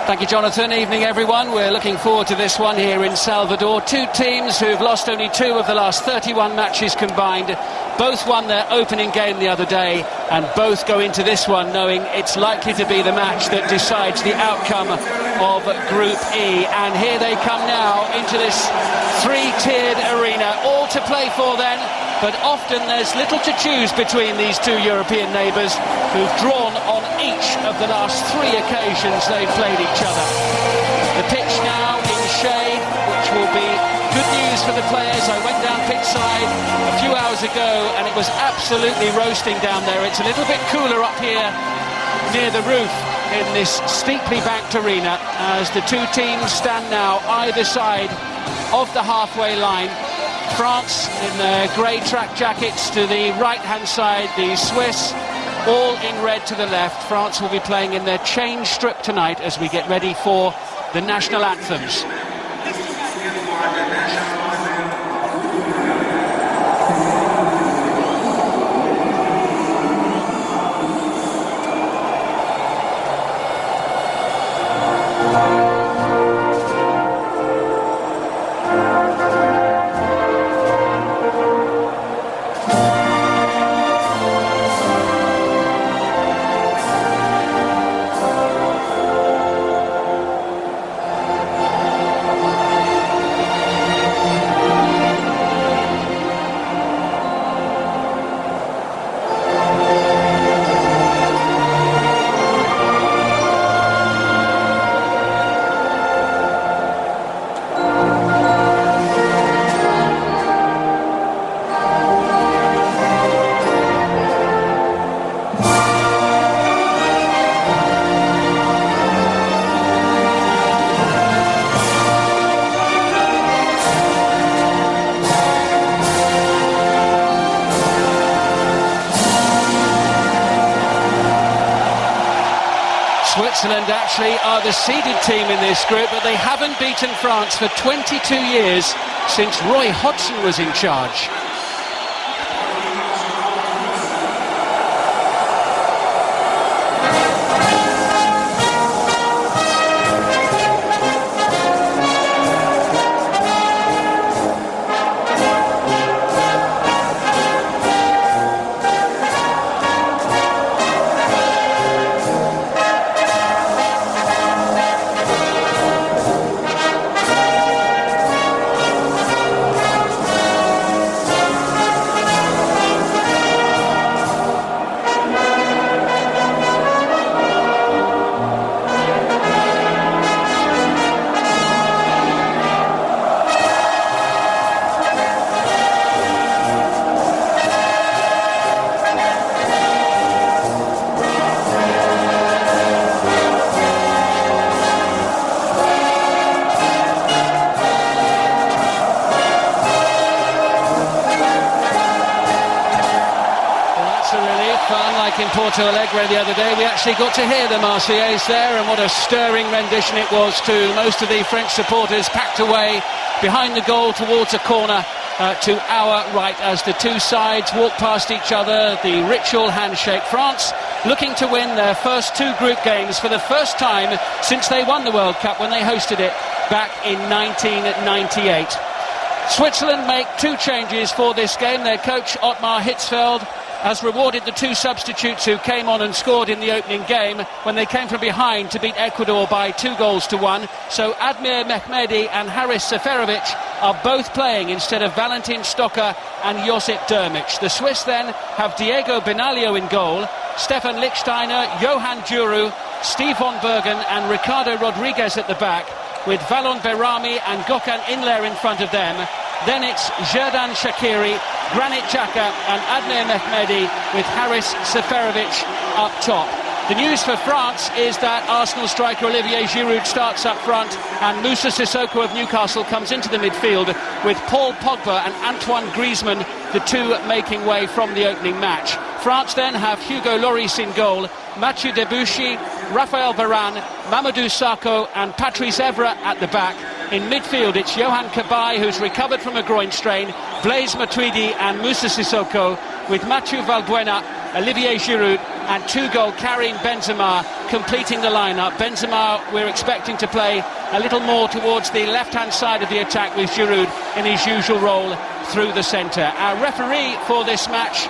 Thank you, Jonathan. Evening, everyone. We're looking forward to this one here in Salvador. Two teams who've lost only 2 of the last 31 matches combined. Both won their opening game the other day, and both go into this one knowing it's likely to be the match that decides the outcome of Group E. And here they come now into this 3-tiered arena, all to play for then. But often there's little to choose between these two European neighbours who've drawn on each of the last 3 occasions they've played each other. The pitch now in shade, which will be good news for the players. I went down pitch side a few hours ago and it was absolutely roasting down there. It's a little bit cooler up here near the roof in this steeply banked arena as the two teams stand now either side of the halfway line. France in their grey track jackets to the right-hand side, the Swiss all in red to the left. France will be playing in their change strip tonight as we get ready for the national anthems. Switzerland actually are the seeded team in this group, but they haven't beaten France for 22 years since Roy Hodgson was in charge. Unlike in Porto Alegre the other day, we actually got to hear the Marseillaise there, and what a stirring rendition it was too. Most of the French supporters packed away behind the goal towards a corner to our right as the two sides walk past each other, the ritual handshake. France looking to win their first 2 group games for the first time since they won the World Cup when they hosted it back in 1998. Switzerland make 2 changes for this game. Their coach Ottmar Hitzfeld has rewarded the 2 substitutes who came on and scored in the opening game when they came from behind to beat Ecuador by 2-1. So Admir Mehmedi and Haris Seferovic are both playing instead of Valentin Stocker and Josip Drmic. The Swiss then have Diego Benaglio in goal, Stefan Lichtsteiner, Johan Djuru, Steve von Bergen and Ricardo Rodriguez at the back, with Valon Behrami and Gökhan Inler in front of them. Then it's Xherdan Shaqiri, Granit Xhaka and Admir Mehmedi with Haris Seferovic up top. The news for France is that Arsenal striker Olivier Giroud starts up front and Moussa Sissoko of Newcastle comes into the midfield with Paul Pogba and Antoine Griezmann, the 2 making way from the opening match. France then have Hugo Lloris in goal, Mathieu Debuchy, Raphael Varane, Mamadou Sakho and Patrice Evra at the back. In midfield, it's Yohan Cabaye, who's recovered from a groin strain, Blaise Matuidi and Moussa Sissoko, with Mathieu Valbuena, Olivier Giroud and 2-goal Karim Benzema completing the lineup. Benzema, we're expecting to play a little more towards the left-hand side of the attack with Giroud in his usual role through the centre. Our referee for this match,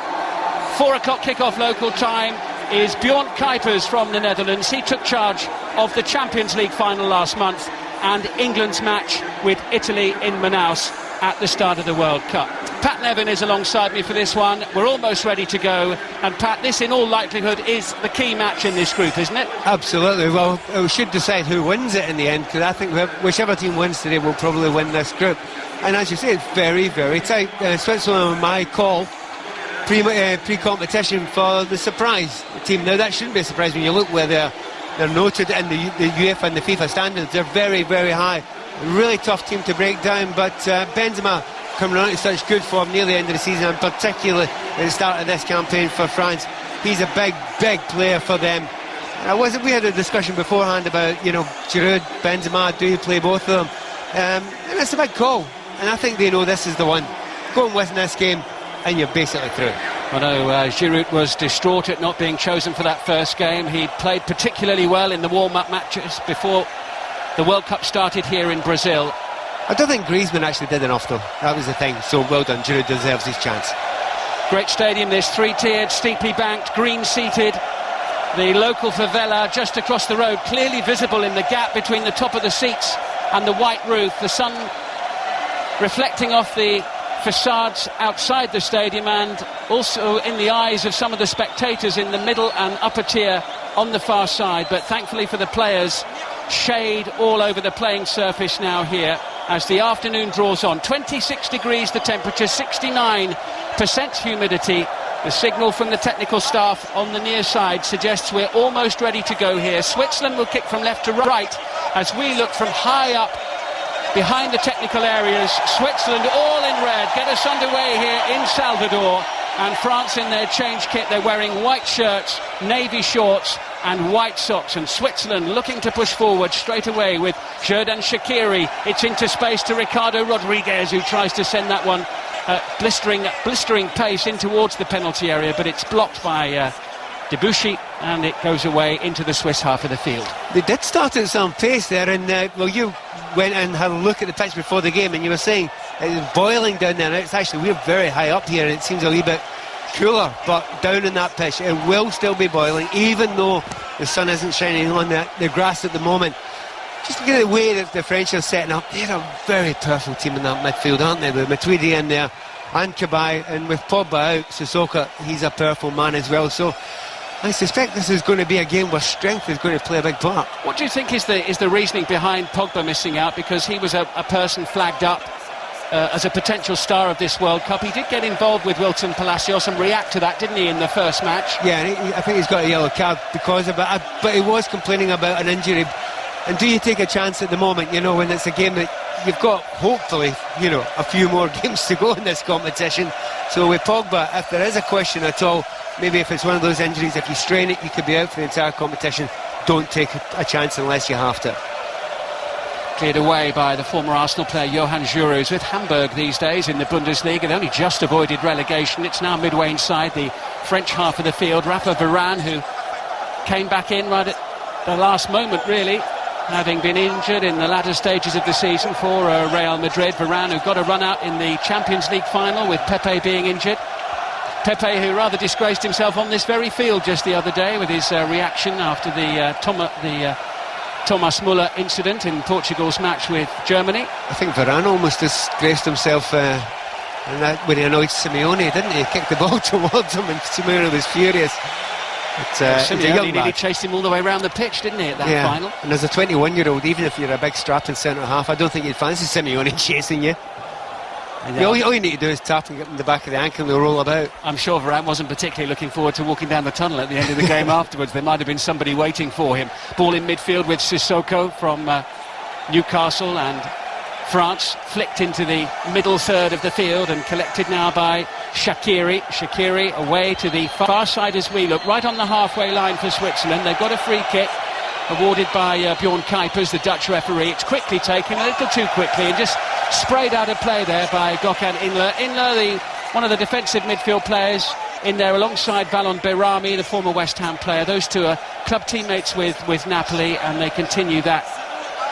4 o'clock kickoff local time, is Bjorn Kuipers from the Netherlands. He took charge of the Champions League final last month and England's match with Italy in Manaus at the start of the World Cup. Pat Nevin is alongside me for this one. We're almost ready to go. And Pat, this in all likelihood is the key match in this group, isn't it? Absolutely. Well, we should decide who wins it in the end, because I think whichever team wins today will probably win this group. And as you say, it's very, very tight. Switzerland were my call pre-competition for the surprise team. Now, that shouldn't be a surprise when you look where they're noted in the UEFA and the FIFA standards. They're very, very high. Really tough team to break down, but Benzema coming on to such good form near the end of the season, and particularly at the start of this campaign for France. He's a big, big player for them. We had a discussion beforehand about, Giroud, Benzema, do you play both of them? And it's a big call, and I think they know this is the one. Go and win this game, and you're basically through. I know Giroud was distraught at not being chosen for that first game. He played particularly well in the warm-up matches before the World Cup started here in Brazil. I don't think Griezmann actually did enough, though. That was the thing. So well done. Giroud deserves his chance. Great stadium, this, 3-tiered, steeply banked, green-seated. The local favela just across the road, clearly visible in the gap between the top of the seats and the white roof. The sun reflecting off the facades outside the stadium and also in the eyes of some of the spectators in the middle and upper tier on the far side. But thankfully for the players, shade all over the playing surface now here as the afternoon draws on. 26 degrees the temperature, 69% humidity. The signal from the technical staff on the near side suggests we're almost ready to go here. Switzerland will kick from left to right as we look from high up behind the technical areas. Switzerland all in red get us underway here in Salvador, and France in their change kit. They're wearing white shirts, navy shorts and white socks, and Switzerland looking to push forward straight away with Xherdan Shaqiri. It's into space to Ricardo Rodriguez, who tries to send that one blistering pace in towards the penalty area, but it's blocked by Debuchy, and it goes away into the Swiss half of the field. They did start at some pace there, and you went and had a look at the pitch before the game, and you were saying it was boiling down there. It's actually, we're very high up here, and it seems a wee bit cooler, but down in that pitch it will still be boiling, even though the sun isn't shining on the grass at the moment. Just look at the way that the French are setting up. They're a very powerful team in that midfield, aren't they? With Matuidi in there and Cabaye, and with Pogba out, Sissoko, he's a powerful man as well. So I suspect this is going to be a game where strength is going to play a big part. What do you think is the reasoning behind Pogba missing out? Because he was a person flagged up as a potential star of this World Cup. He did get involved with Wilton Palacios and react to that, didn't he, in the first match? Yeah, and I think he's got a yellow card because of it. But he was complaining about an injury. And do you take a chance at the moment, when it's a game that you've got, hopefully, a few more games to go in this competition? So with Pogba, if there is a question at all, maybe if it's one of those injuries, if you strain it, you could be out for the entire competition. Don't take a chance unless you have to. Cleared away by the former Arsenal player Johan Giroud, who's with Hamburg these days in the Bundesliga. They only just avoided relegation. It's now midway inside the French half of the field. Rafa Varane, who came back in right at the last moment, really, having been injured in the latter stages of the season for Real Madrid. Varane, who got a run out in the Champions League final with Pepe being injured. Pepe, who rather disgraced himself on this very field just the other day with his reaction after the Thomas Muller incident in Portugal's match with Germany. I think Varane almost disgraced himself when he annoyed Simeone, didn't he? He kicked the ball towards him and Simeone was furious. Simeone nearly chased him all the way around the pitch, didn't he, at that final? And as a 21-year-old, even if you're a big strapping centre-half, I don't think you'd fancy Simeone chasing you. All you need to do is tap and get him in the back of the ankle and they'll roll about. I'm sure Varane wasn't particularly looking forward to walking down the tunnel at the end of the game afterwards. There might have been somebody waiting for him. Ball in midfield with Sissoko from Newcastle, and France flicked into the middle third of the field and collected now by Shaqiri. Shaqiri away to the far side as we look, right on the halfway line for Switzerland. They've got a free kick awarded by Bjorn Kuipers, the Dutch referee. It's quickly taken, a little too quickly, and just sprayed out of play there by Gökhan Inler. Inler, one of the defensive midfield players, in there alongside Valon Berami, the former West Ham player. Those two are club teammates with Napoli, and they continue that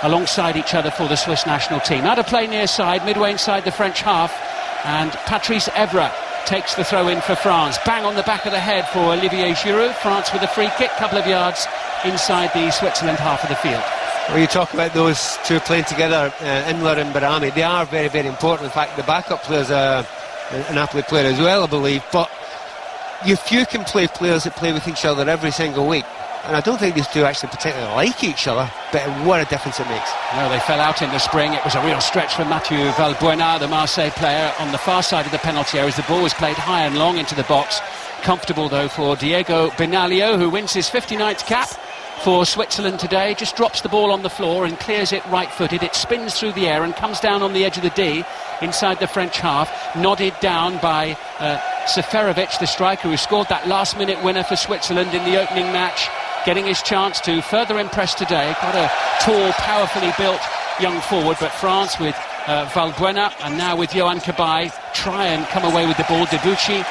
alongside each other for the Swiss national team. Out of play near side, midway inside the French half, and Patrice Evra takes the throw in for France. Bang on the back of the head for Olivier Giroud. France with a free kick, couple of yards inside the Switzerland half of the field. Well, you talk about those two playing together, Imler and Berami. They are very, very important. In fact, the backup player's a Napoli player as well, I believe. But if you can play players that play with each other every single week, and I don't think these two actually particularly like each other, but what a difference it makes. No, they fell out in the spring. It was a real stretch for Mathieu Valbuena, the Marseille player, on the far side of the penalty area as the ball was played high and long into the box. Comfortable, though, for Diego Benaglio, who wins his 59th cap for Switzerland today. Just drops the ball on the floor and clears it right-footed. It spins through the air and comes down on the edge of the D inside the French half, nodded down by Seferovic, the striker who scored that last-minute winner for Switzerland in the opening match, getting his chance to further impress today. Got a tall, powerfully built young forward, but France with Valbuena and now with Yohan Cabaye try and come away with the ball. Debuchy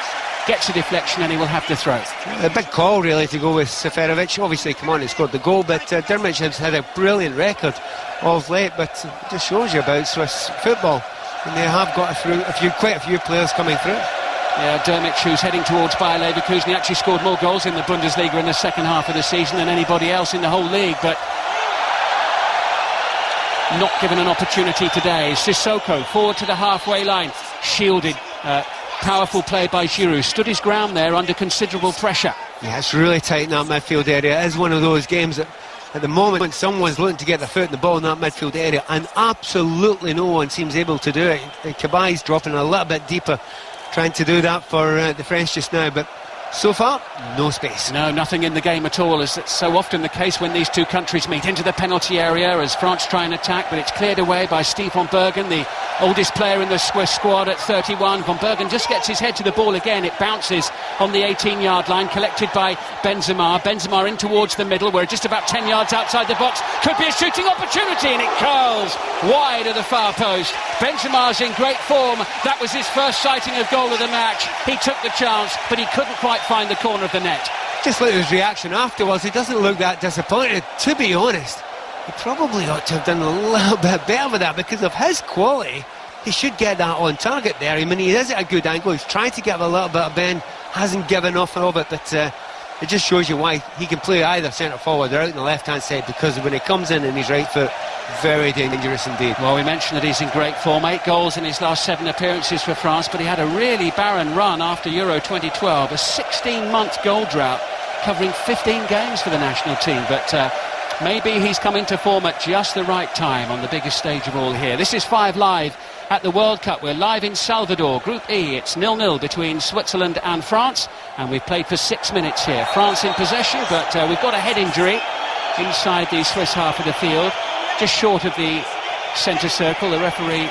gets a deflection and he will have to throw. A big call really to go with Seferovic. Obviously come on and scored the goal, but Dermot has had a brilliant record of late, but it just shows you about Swiss football, and they have got quite a few players coming through. Yeah, Dermot, who's heading towards Bayer Leverkusen, he actually scored more goals in the Bundesliga in the second half of the season than anybody else in the whole league, but not given an opportunity today. Sissoko forward to the halfway line, shielded. Powerful play by Giroud, stood his ground there under considerable pressure. Yeah, it's really tight in that midfield area. It is one of those games that at the moment when someone's looking to get their foot in the ball in that midfield area, and absolutely no one seems able to do it. Cabaye's dropping a little bit deeper, trying to do that for the French just now, but so far, no space. No, nothing in the game at all, as it's so often the case when these two countries meet. Into the penalty area as France try and attack, but it's cleared away by Steve van Bergen, the oldest player in the Swiss squad at 31. Van Bergen just gets his head to the ball again. It bounces on the 18-yard line, collected by Benzema. Benzema in towards the middle. We're just about 10 yards outside the box. Could be a shooting opportunity, and it curls wide of the far post. Benzema's in great form. That was his first sighting of goal of the match. He took the chance, but he couldn't quite find the corner of the net. Just look at his reaction afterwards. He doesn't look that disappointed. To be honest, he probably ought to have done a little bit better with that, because of his quality. He should get that on target there. I mean, he is at a good angle. He's trying to give a little bit of bend, hasn't given enough of it, but it just shows you why he can play either centre forward or out on the left hand side, because when he comes in his right foot, very dangerous indeed. Well, we mentioned that he's in great form. 8 goals in his last 7 appearances for France, but he had a really barren run after Euro 2012, a 16-month goal drought covering 15 games for the national team, but maybe he's come into form at just the right time on the biggest stage of all here. This is 5 Live at the World Cup. We're live in Salvador, Group E. It's 0-0 between Switzerland and France, and we've played for 6 minutes here. France in possession, but we've got a head injury inside the Swiss half of the field, just short of the centre circle. The referee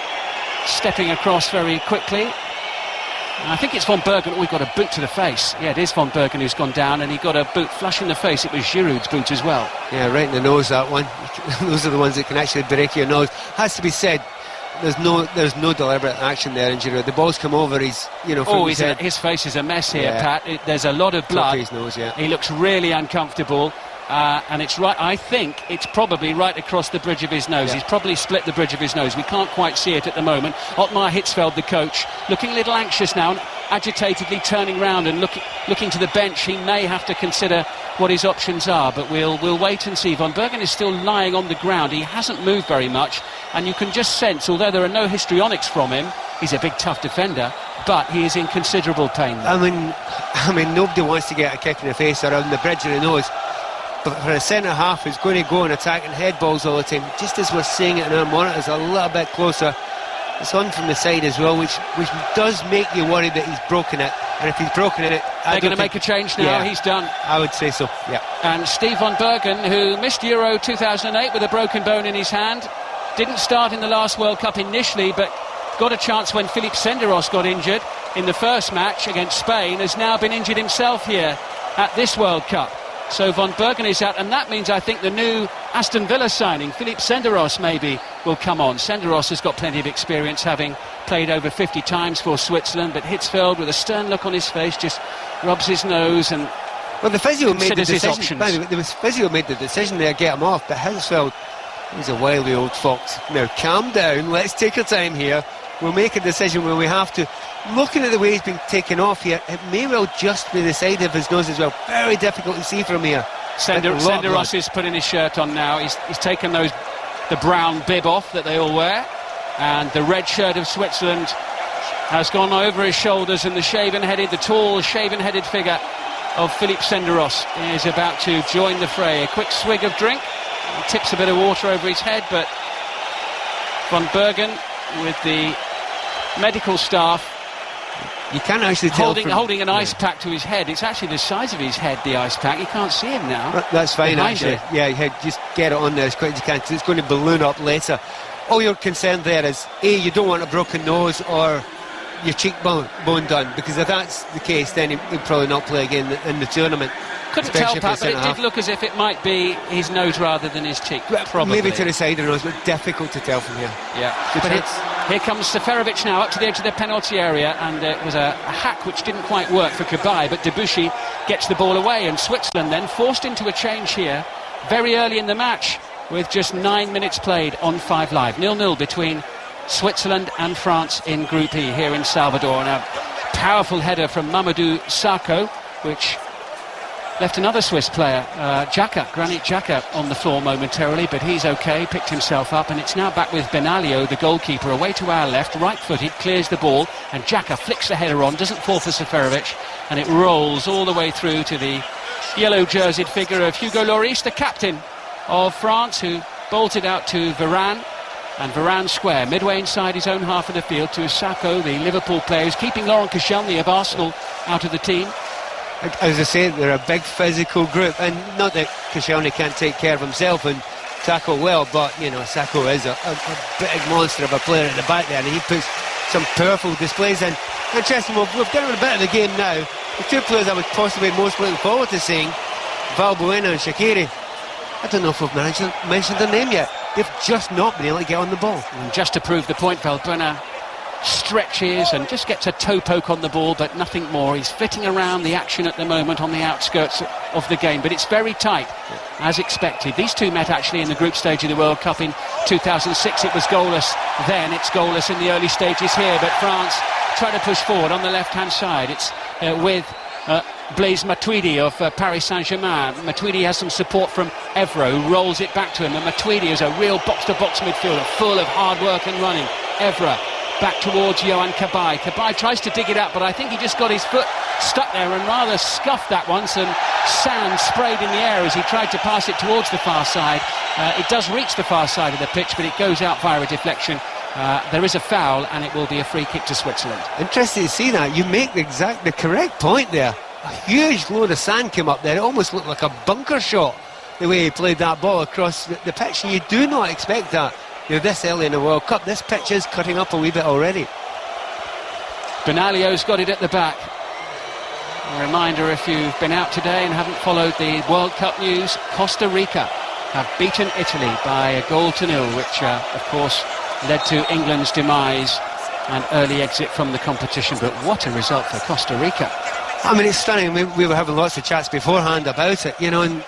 stepping across very quickly. And I think it's Van Bergen. Oh, we've got a boot to the face. Yeah, it is Van Bergen who's gone down, and he got a boot flush in the face. It was Giroud's boot as well. Yeah, right in the nose, that one. Those are the ones that can actually break your nose. Has to be said, there's no deliberate action there in Giroud. The ball's come over his, from his head. His face is a mess here, yeah. Pat. There's a lot of blood. His nose, yeah. He looks really uncomfortable. And it's right. I think it's probably right across the bridge of his nose. Yeah. He's probably split the bridge of his nose. We can't quite see it at the moment. Ottmar Hitzfeld, the coach, looking a little anxious now, and agitatedly turning round and looking to the bench. He may have to consider what his options are, but we'll wait and see. Van Bergen is still lying on the ground. He hasn't moved very much, and you can just sense, although there are no histrionics from him, he's a big tough defender, but he is in considerable pain. I mean, nobody wants to get a kick in the face or on the bridge of the nose. But for a centre-half who's going to go and attack and head balls all the time, just as we're seeing it in our monitors a little bit closer, it's on from the side as well, which does make you worry that he's broken it. And if he's broken it, they're going to make a change now. Yeah, he's done. I would say so, yeah. And Steve van Bergen, who missed Euro 2008 with a broken bone in his hand, didn't start in the last World Cup initially, but got a chance when Philippe Senderos got injured in the first match against Spain, has now been injured himself here at this World Cup. So Van Bergen is out, and that means I think the new Aston Villa signing, Philippe Senderos, maybe will come on. Senderos has got plenty of experience, having played over 50 times for Switzerland, but Hitzfeld, with a stern look on his face, just rubs his nose and well, the physio made the decision. Options. The physio made the decision there, get him off, but Hitzfeld, he's a wily old fox. Now calm down, let's take our time here. We'll make a decision when we have to. Looking at the way he's been taken off here, it may well just be the side of his nose as well. Very difficult to see from here. Senderos is putting his shirt on now. He's taken the brown bib off that they all wear, and the red shirt of Switzerland has gone over his shoulders, and the tall shaven-headed figure of Philippe Senderos is about to join the fray. A quick swig of drink, he tips a bit of water over his head, but Van Bergen with the medical staff, you can't actually tell holding an ice pack to his head. It's actually the size of his head, the ice pack. You can't see him now. That's fine, actually. Yeah, just get it on there as quick as you can, because it's going to balloon up later. All you're concerned there is, A, you don't want a broken nose or your cheekbone done, because if that's the case, then he'll probably not play again in the tournament. Couldn't tell, Pat, but it did look as if it might be his nose rather than his cheek. Probably. Maybe to the side of the nose, but difficult to tell from here. Yeah, but here comes Seferovic now up to the edge of the penalty area, and it was a hack which didn't quite work for Cabaye, but Debuchy gets the ball away, and Switzerland then forced into a change here very early in the match with just 9 minutes played on 5 Live. 0-0 between Switzerland and France in Group E here in Salvador, and a powerful header from Mamadou Sakho, which left another Swiss player, Granit Xhaka, on the floor momentarily, but he's okay, picked himself up, and it's now back with Benaglio, the goalkeeper, away to our left, right-footed, clears the ball, and Xhaka flicks the header on, doesn't fall for Seferovic, and it rolls all the way through to the yellow-jerseyed figure of Hugo Lloris, the captain of France, who bolted out to Varane, and Varane square, midway inside his own half of the field, to Sakho, the Liverpool player, who's keeping Laurent Koscielny of Arsenal out of the team. As I say, they're a big physical group, and not that Koscielny can't take care of himself and tackle well, but you know, Sakho is a big monster of a player at the back there, and he puts some powerful displays in. Interesting, we've done a bit of the game now. The two players I was possibly most looking forward to seeing, Valbuena and Shaqiri, I don't know if we've mentioned their name yet. They've just not been able to get on the ball. And just to prove the point, Valbuena stretches and just gets a toe poke on the ball, but nothing more. He's flitting around the action at the moment on the outskirts of the game, but it's very tight, as expected. These two met actually in the group stage of the World Cup in 2006. It was goalless then, it's goalless in the early stages here, but France try to push forward on the left-hand side. It's with Blaise Matuidi of Paris Saint-Germain. Matuidi has some support from Evra, who rolls it back to him, and Matuidi is a real box-to-box midfielder, full of hard work and running. Evra back towards Yohan Cabaye. Cabaye tries to dig it up, but I think he just got his foot stuck there and rather scuffed that once, and sand sprayed in the air as he tried to pass it towards the far side. It does reach the far side of the pitch, but it goes out via a deflection. There is a foul, and it will be a free kick to Switzerland. Interesting to see that. You make the correct point there. A huge load of sand came up there. It almost looked like a bunker shot, the way he played that ball across the pitch, and you do not expect that. You're this early in the World Cup. This pitch is cutting up a wee bit already. Benaglio's got it at the back. A reminder, if you've been out today and haven't followed the World Cup news, Costa Rica have beaten Italy by a 0-0, which of course led to England's demise and early exit from the competition. But what a result for Costa Rica. I mean, it's stunning. We were having lots of chats beforehand about it, you know, and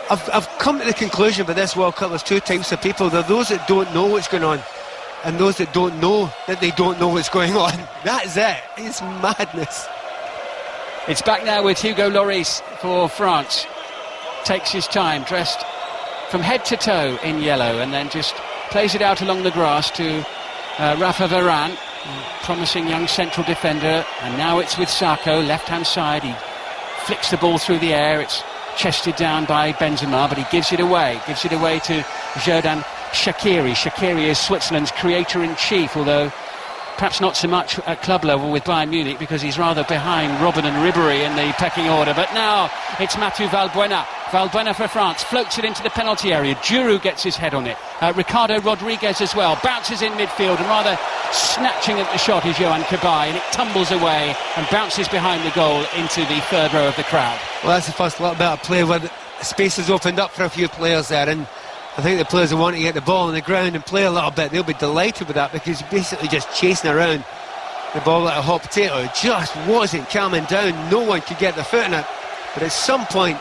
I've come to the conclusion by this World Cup, there's two types of people. There are those that don't know what's going on, and those that don't know that they don't know what's going on. That's it. It's madness. It's back now with Hugo Lloris for France. Takes his time, dressed from head to toe in yellow, and then just plays it out along the grass to Rafa Varane, promising young central defender. And now it's with Sakho, left-hand side. He flicks the ball through the air. It's chested down by Benzema, but he gives it away to Xherdan Shaqiri. Shaqiri is Switzerland's creator-in-chief, although perhaps not so much at club level with Bayern Munich, because he's rather behind Robben and Ribéry in the pecking order. But now it's Mathieu Valbuena Valbuena for France, floats it into the penalty area. Giroud gets his head on it. Ricardo Rodriguez as well, bounces in midfield, and rather snatching at the shot is Yohan Cabaye, and it tumbles away and bounces behind the goal into the third row of the crowd. Well, that's the first little bit of play where the space has opened up for a few players there, and I think the players who want to get the ball on the ground and play a little bit, they'll be delighted with that, because you're basically just chasing around the ball like a hot potato. It just wasn't calming down. No one could get their foot in it. But at some point,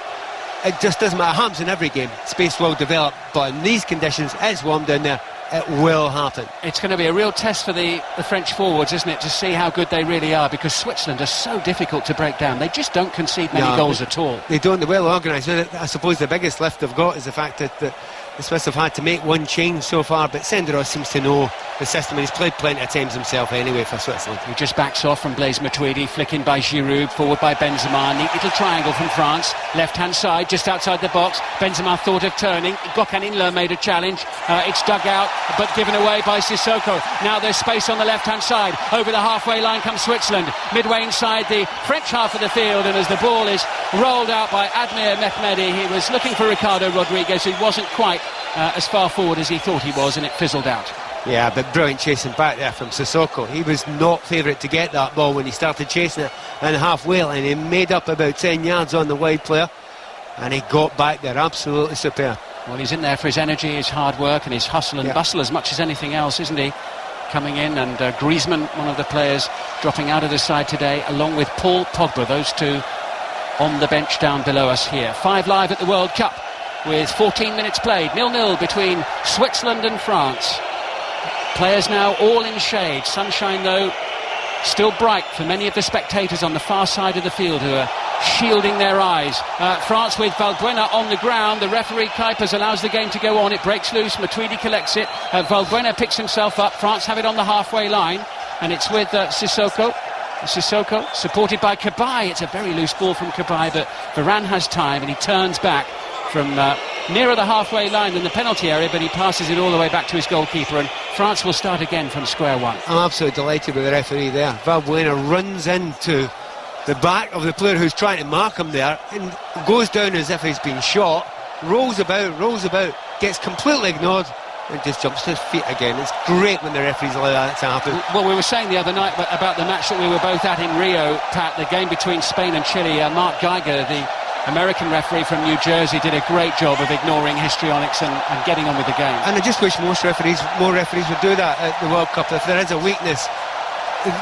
it just doesn't matter. It happens in every game. Space will develop. But in these conditions, it's warm down there. It will happen. It's going to be a real test for the French forwards, isn't it, to see how good they really are, because Switzerland are so difficult to break down. They just don't concede many goals at all. They don't. They're well organised. I suppose the biggest lift they've got is the fact that the Swiss have had to make one change so far, but Senderos seems to know the system, and he's played plenty of times himself anyway for Switzerland. He just backs off from Blaise Matuidi, flicking by Giroud, forward by Benzema. Neat little triangle from France, left-hand side, just outside the box. Benzema thought of turning. Gökhan Inler made a challenge. It's dug out, but given away by Sissoko. Now there's space on the left-hand side. Over the halfway line comes Switzerland. Midway inside the French half of the field, and as the ball is rolled out by Admir Mehmedi, he was looking for Ricardo Rodriguez, who wasn't quite as far forward as he thought he was, and it fizzled out. Yeah, but brilliant chasing back there from Sissoko. He was not favourite to get that ball when he started chasing it in half-wheel, and he made up about 10 yards on the wide player, and he got back there. Absolutely superb. Well, he's in there for his energy, his hard work, and his hustle and bustle as much as anything else, isn't he? Coming in, and Griezmann, one of the players, dropping out of the side today, along with Paul Pogba, those two on the bench down below us here. 5 Live at the World Cup, with 14 minutes played, 0-0 between Switzerland and France. Players now all in shade. Sunshine, though, still bright for many of the spectators on the far side of the field who are shielding their eyes. France with Valbuena on the ground. The referee Kuipers allows the game to go on. It breaks loose. Matuidi collects it. Valbuena picks himself up. France have it on the halfway line, and it's with Sissoko. Sissoko, supported by Cabaye. It's a very loose ball from Cabaye, but Varane has time, and he turns back from nearer the halfway line than the penalty area, but he passes it all the way back to his goalkeeper, and France will start again from square one. I'm absolutely delighted with the referee there. Valbuena runs into the back of the player who's trying to mark him there, and goes down as if he's been shot, rolls about, gets completely ignored, and just jumps to his feet again. It's great when the referees allow that to happen. Well, we were saying the other night about the match that we were both at in Rio, Pat, the game between Spain and Chile. Mark Geiger, the American referee from New Jersey, did a great job of ignoring histrionics and getting on with the game. And I just wish more referees would do that at the World Cup. If there is a weakness,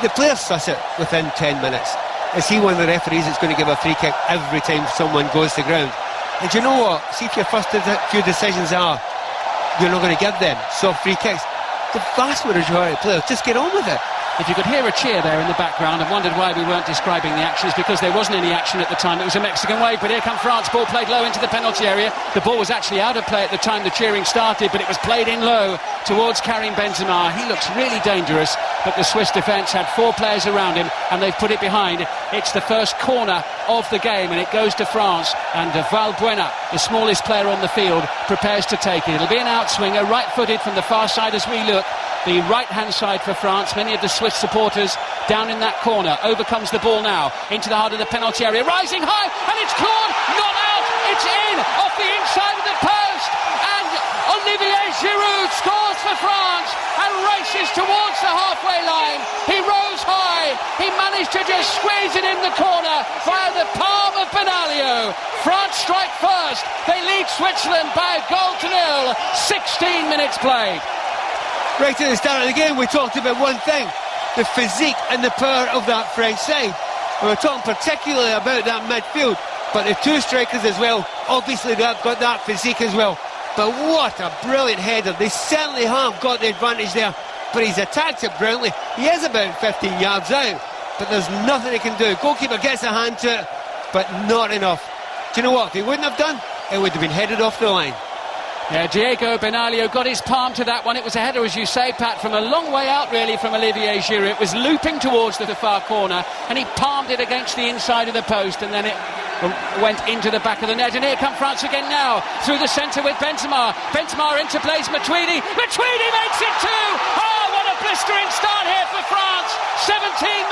the players suss it within 10 minutes. Is he one of the referees that's going to give a free kick every time someone goes to ground? And do you know what? See, if your first few decisions are you're not going to give them soft free kicks, the vast majority of players just get on with it. If you could hear a cheer there in the background, I've wondered why we weren't describing the action. It's because there wasn't any action at the time. It was a Mexican wave, but here come France. Ball played low into the penalty area. The ball was actually out of play at the time the cheering started, but it was played in low towards Karim Benzema. He looks really dangerous, but the Swiss defence had 4 players around him, and they've put it behind. It's the first corner of the game, and it goes to France, and Valbuena, the smallest player on the field, prepares to take it. It'll be an outswinger, right-footed from the far side as we look. The right-hand side for France, many of the Swiss supporters down in that corner. Over comes the ball now, into the heart of the penalty area, rising high, and it's clawed, not out, it's in, off the inside of the post, and Olivier Giroud scores for France, and races towards the halfway line. He rose high, he managed to just squeeze it in the corner via the palm of Benaglio. France strike first, they lead Switzerland by a goal to 0, 16 minutes played. Right at the start of the game, we talked about one thing, the physique and the power of that French side. We were talking particularly about that midfield, but the 2 strikers as well, obviously they've got that physique as well. But what a brilliant header. They certainly have got the advantage there, but he's attacked it brilliantly. He is about 15 yards out, but there's nothing he can do. Goalkeeper gets a hand to it, but not enough. Do you know what? If he wouldn't have done, it would have been headed off the line. Yeah, Diego Benaglio got his palm to that one. It was a header, as you say, Pat, from a long way out, really, from Olivier Giroud. It was looping towards the far corner, and he palmed it against the inside of the post, and then it went into the back of the net. And here come France again now, through the centre with Benzema. Benzema into Blaise Matuidi. Matuidi makes it 2! Oh, what a blistering start here for France. 17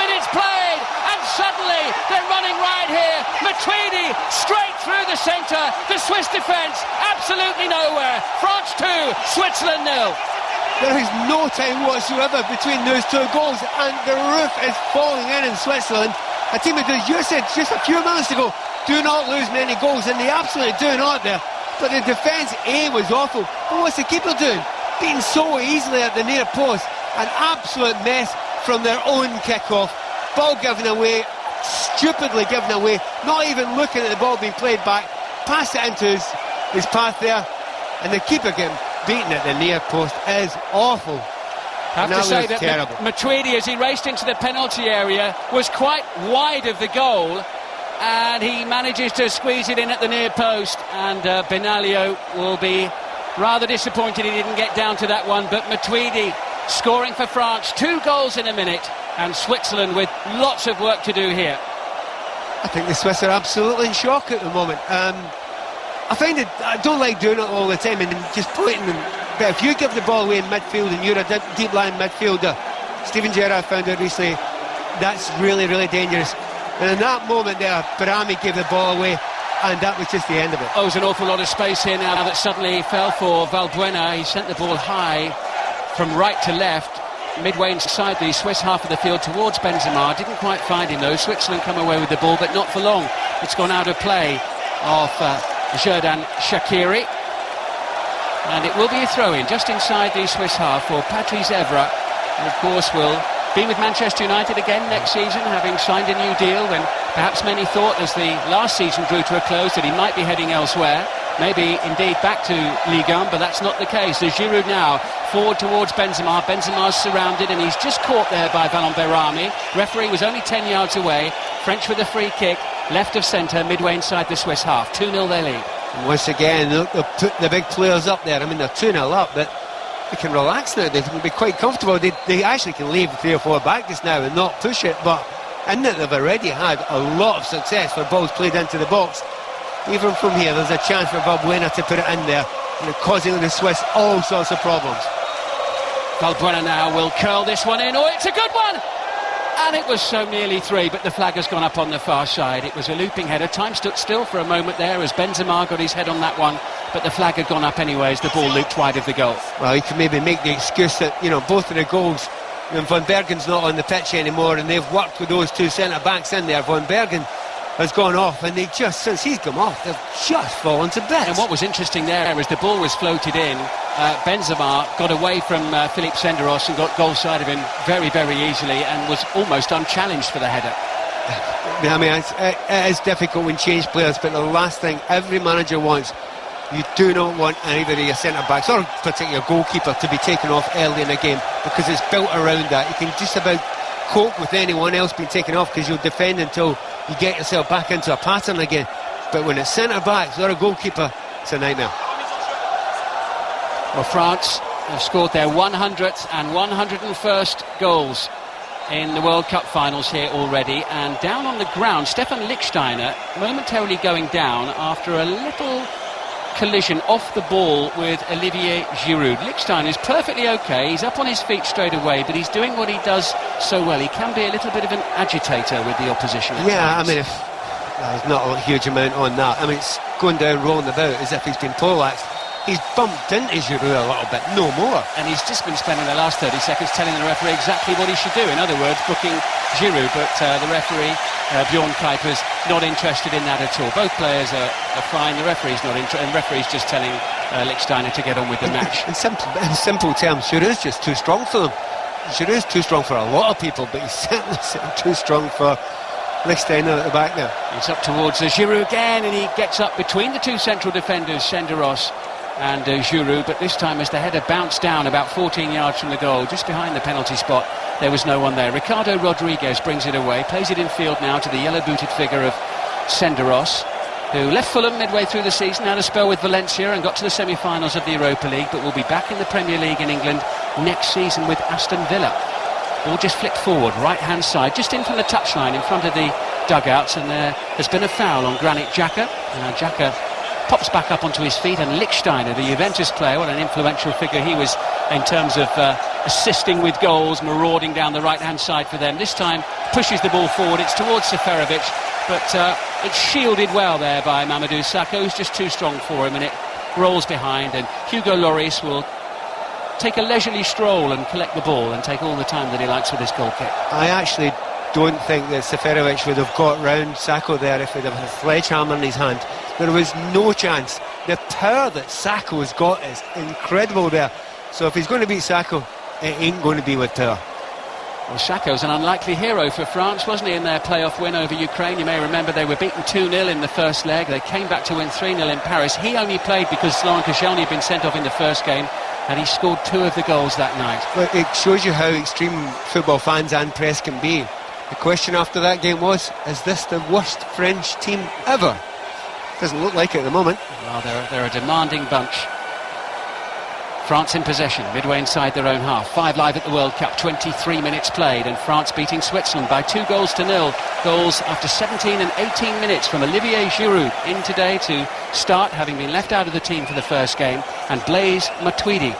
minutes played, and suddenly they're running right here. Matuidi straight through the centre. The Swiss defence absolutely nowhere. France 2, Switzerland 0. There is no time whatsoever between those two goals, and the roof is falling in Switzerland. A team that, as you said just a few minutes ago, do not lose many goals, and they absolutely do not there. But the defence, was awful. But what's the keeper doing? Beaten so easily at the near post. An absolute mess from their own kick-off. Ball given away, stupidly given away, not even looking at the ball being played back. Pass it into his path there, and the keeper getting beaten at the near post is awful. I have to say that Matuidi, as he raced into the penalty area, was quite wide of the goal, and he manages to squeeze it in at the near post, and Benaglio will be rather disappointed he didn't get down to that one. But Matuidi scoring for France, 2 goals in a minute, and Switzerland with lots of work to do here. I think the Swiss are absolutely in shock at the moment. I find it, I don't like doing it all the time and just pointing them, but if you give the ball away in midfield and you're a deep line midfielder, Steven Gerrard found out recently, that's really, really dangerous. And in that moment there, Barami gave the ball away, and that was just the end of it. Oh, there's an awful lot of space here now that suddenly fell for Valbuena. He sent the ball high from right to left, midway inside the Swiss half of the field towards Benzema. Didn't quite find him though. Switzerland come away with the ball, but not for long. It's gone out of play of Xherdan Shaqiri, and it will be a throw-in just inside the Swiss half for Patrice Evra, and of course will be with Manchester United again next season, having signed a new deal when perhaps many thought, as the last season drew to a close, that he might be heading elsewhere, maybe indeed back to Ligue 1, but that's not the case. There's Giroud now forward towards Benzema. Benzema's surrounded and he's just caught there by Valon Behrami. Referee was only 10 yards away. French with a free kick, left of centre, midway inside the Swiss half. 2-0 their lead. And once again, they'll put the big players up there. I mean, they're 2-0 up, but they can relax now. They can be quite comfortable. They actually can leave 3 or 4 back just now and not push it, but in that they've already had a lot of success for balls played into the box. Even from here, there's a chance for Valbuena to put it in there, and causing the Swiss all sorts of problems. Valbuena now will curl this one in. Oh, it's a good one! And it was so nearly 3, but the flag has gone up on the far side. It was a looping header. Time stood still for a moment there as Benzema got his head on that one, but the flag had gone up anyway as the ball looped wide of the goal. Well, you can maybe make the excuse that, you know, both of the goals, when Van Bergen's not on the pitch anymore and they've worked with those 2 centre-backs in there. Van Bergen has gone off, and they just, since he's come off, they've just fallen to bits. And what was interesting there, as the ball was floated in, Benzema got away from Philippe Senderos and got goal side of him very, very easily, and was almost unchallenged for the header. I mean, it is difficult when change players, but the last thing every manager wants, you do not want either of your centre-backs or particular goalkeeper to be taken off early in a game, because it's built around that. You can just about cope with anyone else being taken off because you'll defend until you get yourself back into a pattern again. But when it's centre-backs or a goalkeeper, it's a nightmare. Well, France have scored their 100th and 101st goals in the World Cup finals here already, and down on the ground, Stefan Lichtsteiner momentarily going down after a little collision off the ball with Olivier Giroud. Lichtsteiner is perfectly okay, he's up on his feet straight away, but he's doing what he does so well. He can be a little bit of an agitator with the opposition. Yeah, I mean, there's not a huge amount on that. I mean, it's going down rolling about as if he's been poleaxed. He's bumped into Giroud a little bit, no more. And he's just been spending the last 30 seconds telling the referee exactly what he should do. In other words, booking Giroud, but the referee, Bjorn Kuiper's, not interested in that at all. Both players are fine, the referee's not interested, and the referee's just telling Lichtsteiner to get on with the match. In simple terms, Giroud's just too strong for them. Giroud's too strong for a lot of people, but he's certainly too strong for Lichtsteiner at the back there. He's up towards Giroud again, and he gets up between the 2 central defenders, Senderos and Giroud, but this time as the header bounced down about 14 yards from the goal, just behind the penalty spot, there was no one there. Ricardo Rodriguez brings it away, plays it in field now to the yellow-booted figure of Senderos, who left Fulham midway through the season, had a spell with Valencia and got to the semi-finals of the Europa League, but will be back in the Premier League in England next season with Aston Villa. Ball just flicked forward, right-hand side, just in from the touchline in front of the dugouts, and there has been a foul on Granit Xhaka. Xhaka pops back up onto his feet, and Lichtsteiner, the Juventus player, what an influential figure he was in terms of assisting with goals, marauding down the right-hand side for them. This time pushes the ball forward, it's towards Seferovic, but it's shielded well there by Mamadou Sakho, who's just too strong for him, and it rolls behind, and Hugo Lloris will take a leisurely stroll and collect the ball and take all the time that he likes with his goal kick. I actually don't think that Seferovic would have got round Sakho there if he'd have a sledgehammer in his hand. There was no chance. The power that Sakho's got is incredible there. So if he's going to beat Sakho, it ain't going to be with power. Well, Sakho's an unlikely hero for France, wasn't he, in their playoff win over Ukraine? You may remember they were beaten 2-0 in the first leg. They came back to win 3-0 in Paris. He only played because Sloan Koscielny had been sent off in the first game, and he scored 2 of the goals that night. But it shows you how extreme football fans and press can be. The question after that game was, is this the worst French team ever? Doesn't look like it at the moment. Well, they're a demanding bunch. France in possession, midway inside their own half. 5 live at the World Cup, 23 minutes played, and France beating Switzerland by 2-0. Goals after 17 and 18 minutes from Olivier Giroud in today to start, having been left out of the team for the first game, and Blaise Matuidi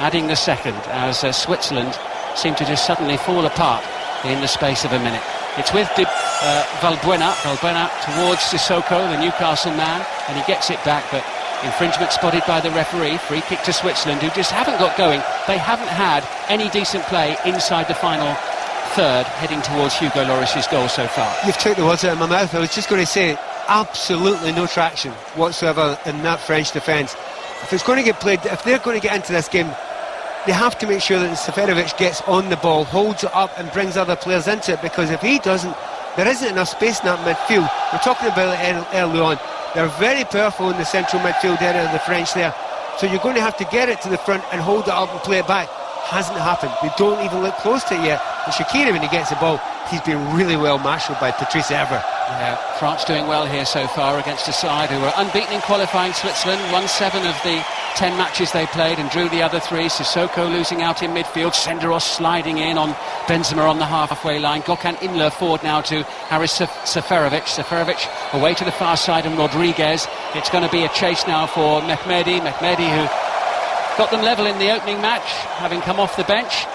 adding the second, as Switzerland seemed to just suddenly fall apart in the space of a minute. It's with Valbuena towards Sissoko, the Newcastle man, and he gets it back, but infringement spotted by the referee. Free kick to Switzerland, who just haven't got going. They haven't had any decent play inside the final third, heading towards Hugo Lloris's goal so far. You've took the words out of my mouth. I was just going to say, absolutely no traction whatsoever in that French defence. If it's going to get played, if they're going to get into this game, they have to make sure that Seferovic gets on the ball, holds it up and brings other players into it, because if he doesn't, there isn't enough space in that midfield. We're talking about it early on. They're very powerful in the central midfield area of the French there. So you're going to have to get it to the front and hold it up and play it back. Hasn't happened. They don't even look close to it yet. And Shaqiri, when he gets the ball, he's been really well marshalled by Patrice Evra. Yeah, France doing well here so far against a side who were unbeaten in qualifying. Switzerland won 7 of the 10 matches they played and drew the other 3. Sissoko losing out in midfield. Senderos sliding in on Benzema on the halfway line. Gökhan Inler forward now to Haris Seferovic. Seferovic away to the far side, and Rodriguez. It's going to be a chase now for Mehmedi, who got them level in the opening match, having come off the bench.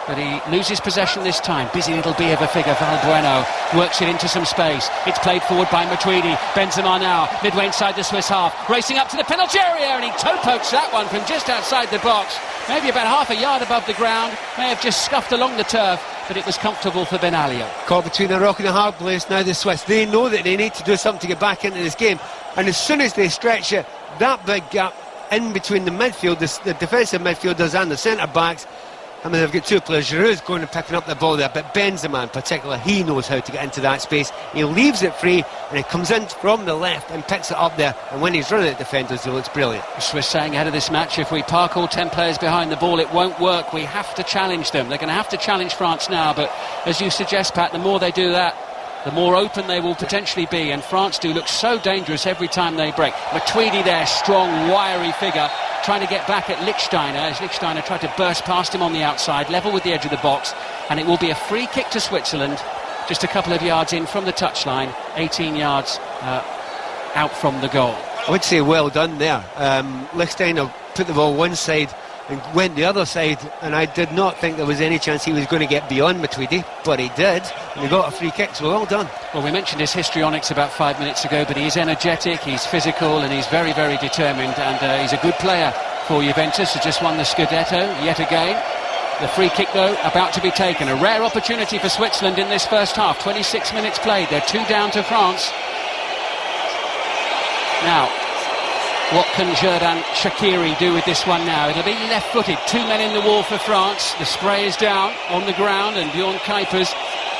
But he loses possession this time. Busy little bee of a figure. Valbuena works it into some space. It's played forward by Matuidi. Benzema now, midway inside the Swiss half, racing up to the penalty area, and he toe pokes that one from just outside the box. Maybe about half a yard above the ground. May have just scuffed along the turf, but it was comfortable for Benaglio. Caught between a rock and a hard place now, the Swiss. They know that they need to do something to get back into this game. And as soon as they stretch it, that big gap in between the midfield, the defensive midfielders and the centre-backs, I mean, they've got 2 players. Giroud's going and picking up the ball there, but Benzema in particular, he knows how to get into that space. He leaves it free, and he comes in from the left and picks it up there, and when he's running at defenders, he looks brilliant. The Swiss saying ahead of this match, if we park all 10 players behind the ball, it won't work. We have to challenge them. They're going to have to challenge France now, but as you suggest, Pat, the more they do that, the more open they will potentially be, and France do look so dangerous every time they break. Matuidi there, strong, wiry figure, trying to get back at Lichtsteiner, as Lichtsteiner tried to burst past him on the outside, level with the edge of the box, and it will be a free kick to Switzerland, just a couple of yards in from the touchline, 18 yards out from the goal. I would say well done there. Lichtsteiner put the ball one side and went the other side, and I did not think there was any chance he was going to get beyond Matuidi, but he did, and he got a free kick, so well done. Well, we mentioned his histrionics about 5 minutes ago, but he's energetic, he's physical, and he's very, very determined, and he's a good player for Juventus, who just won the Scudetto yet again. The free kick, though, about to be taken. A rare opportunity for Switzerland in this first half. 26 minutes played, they're 2 down to France. Now, what can Xherdan Shaqiri do with this one now? It'll be left-footed. 2 men in the wall for France. The spray is down on the ground, and Bjorn Kuipers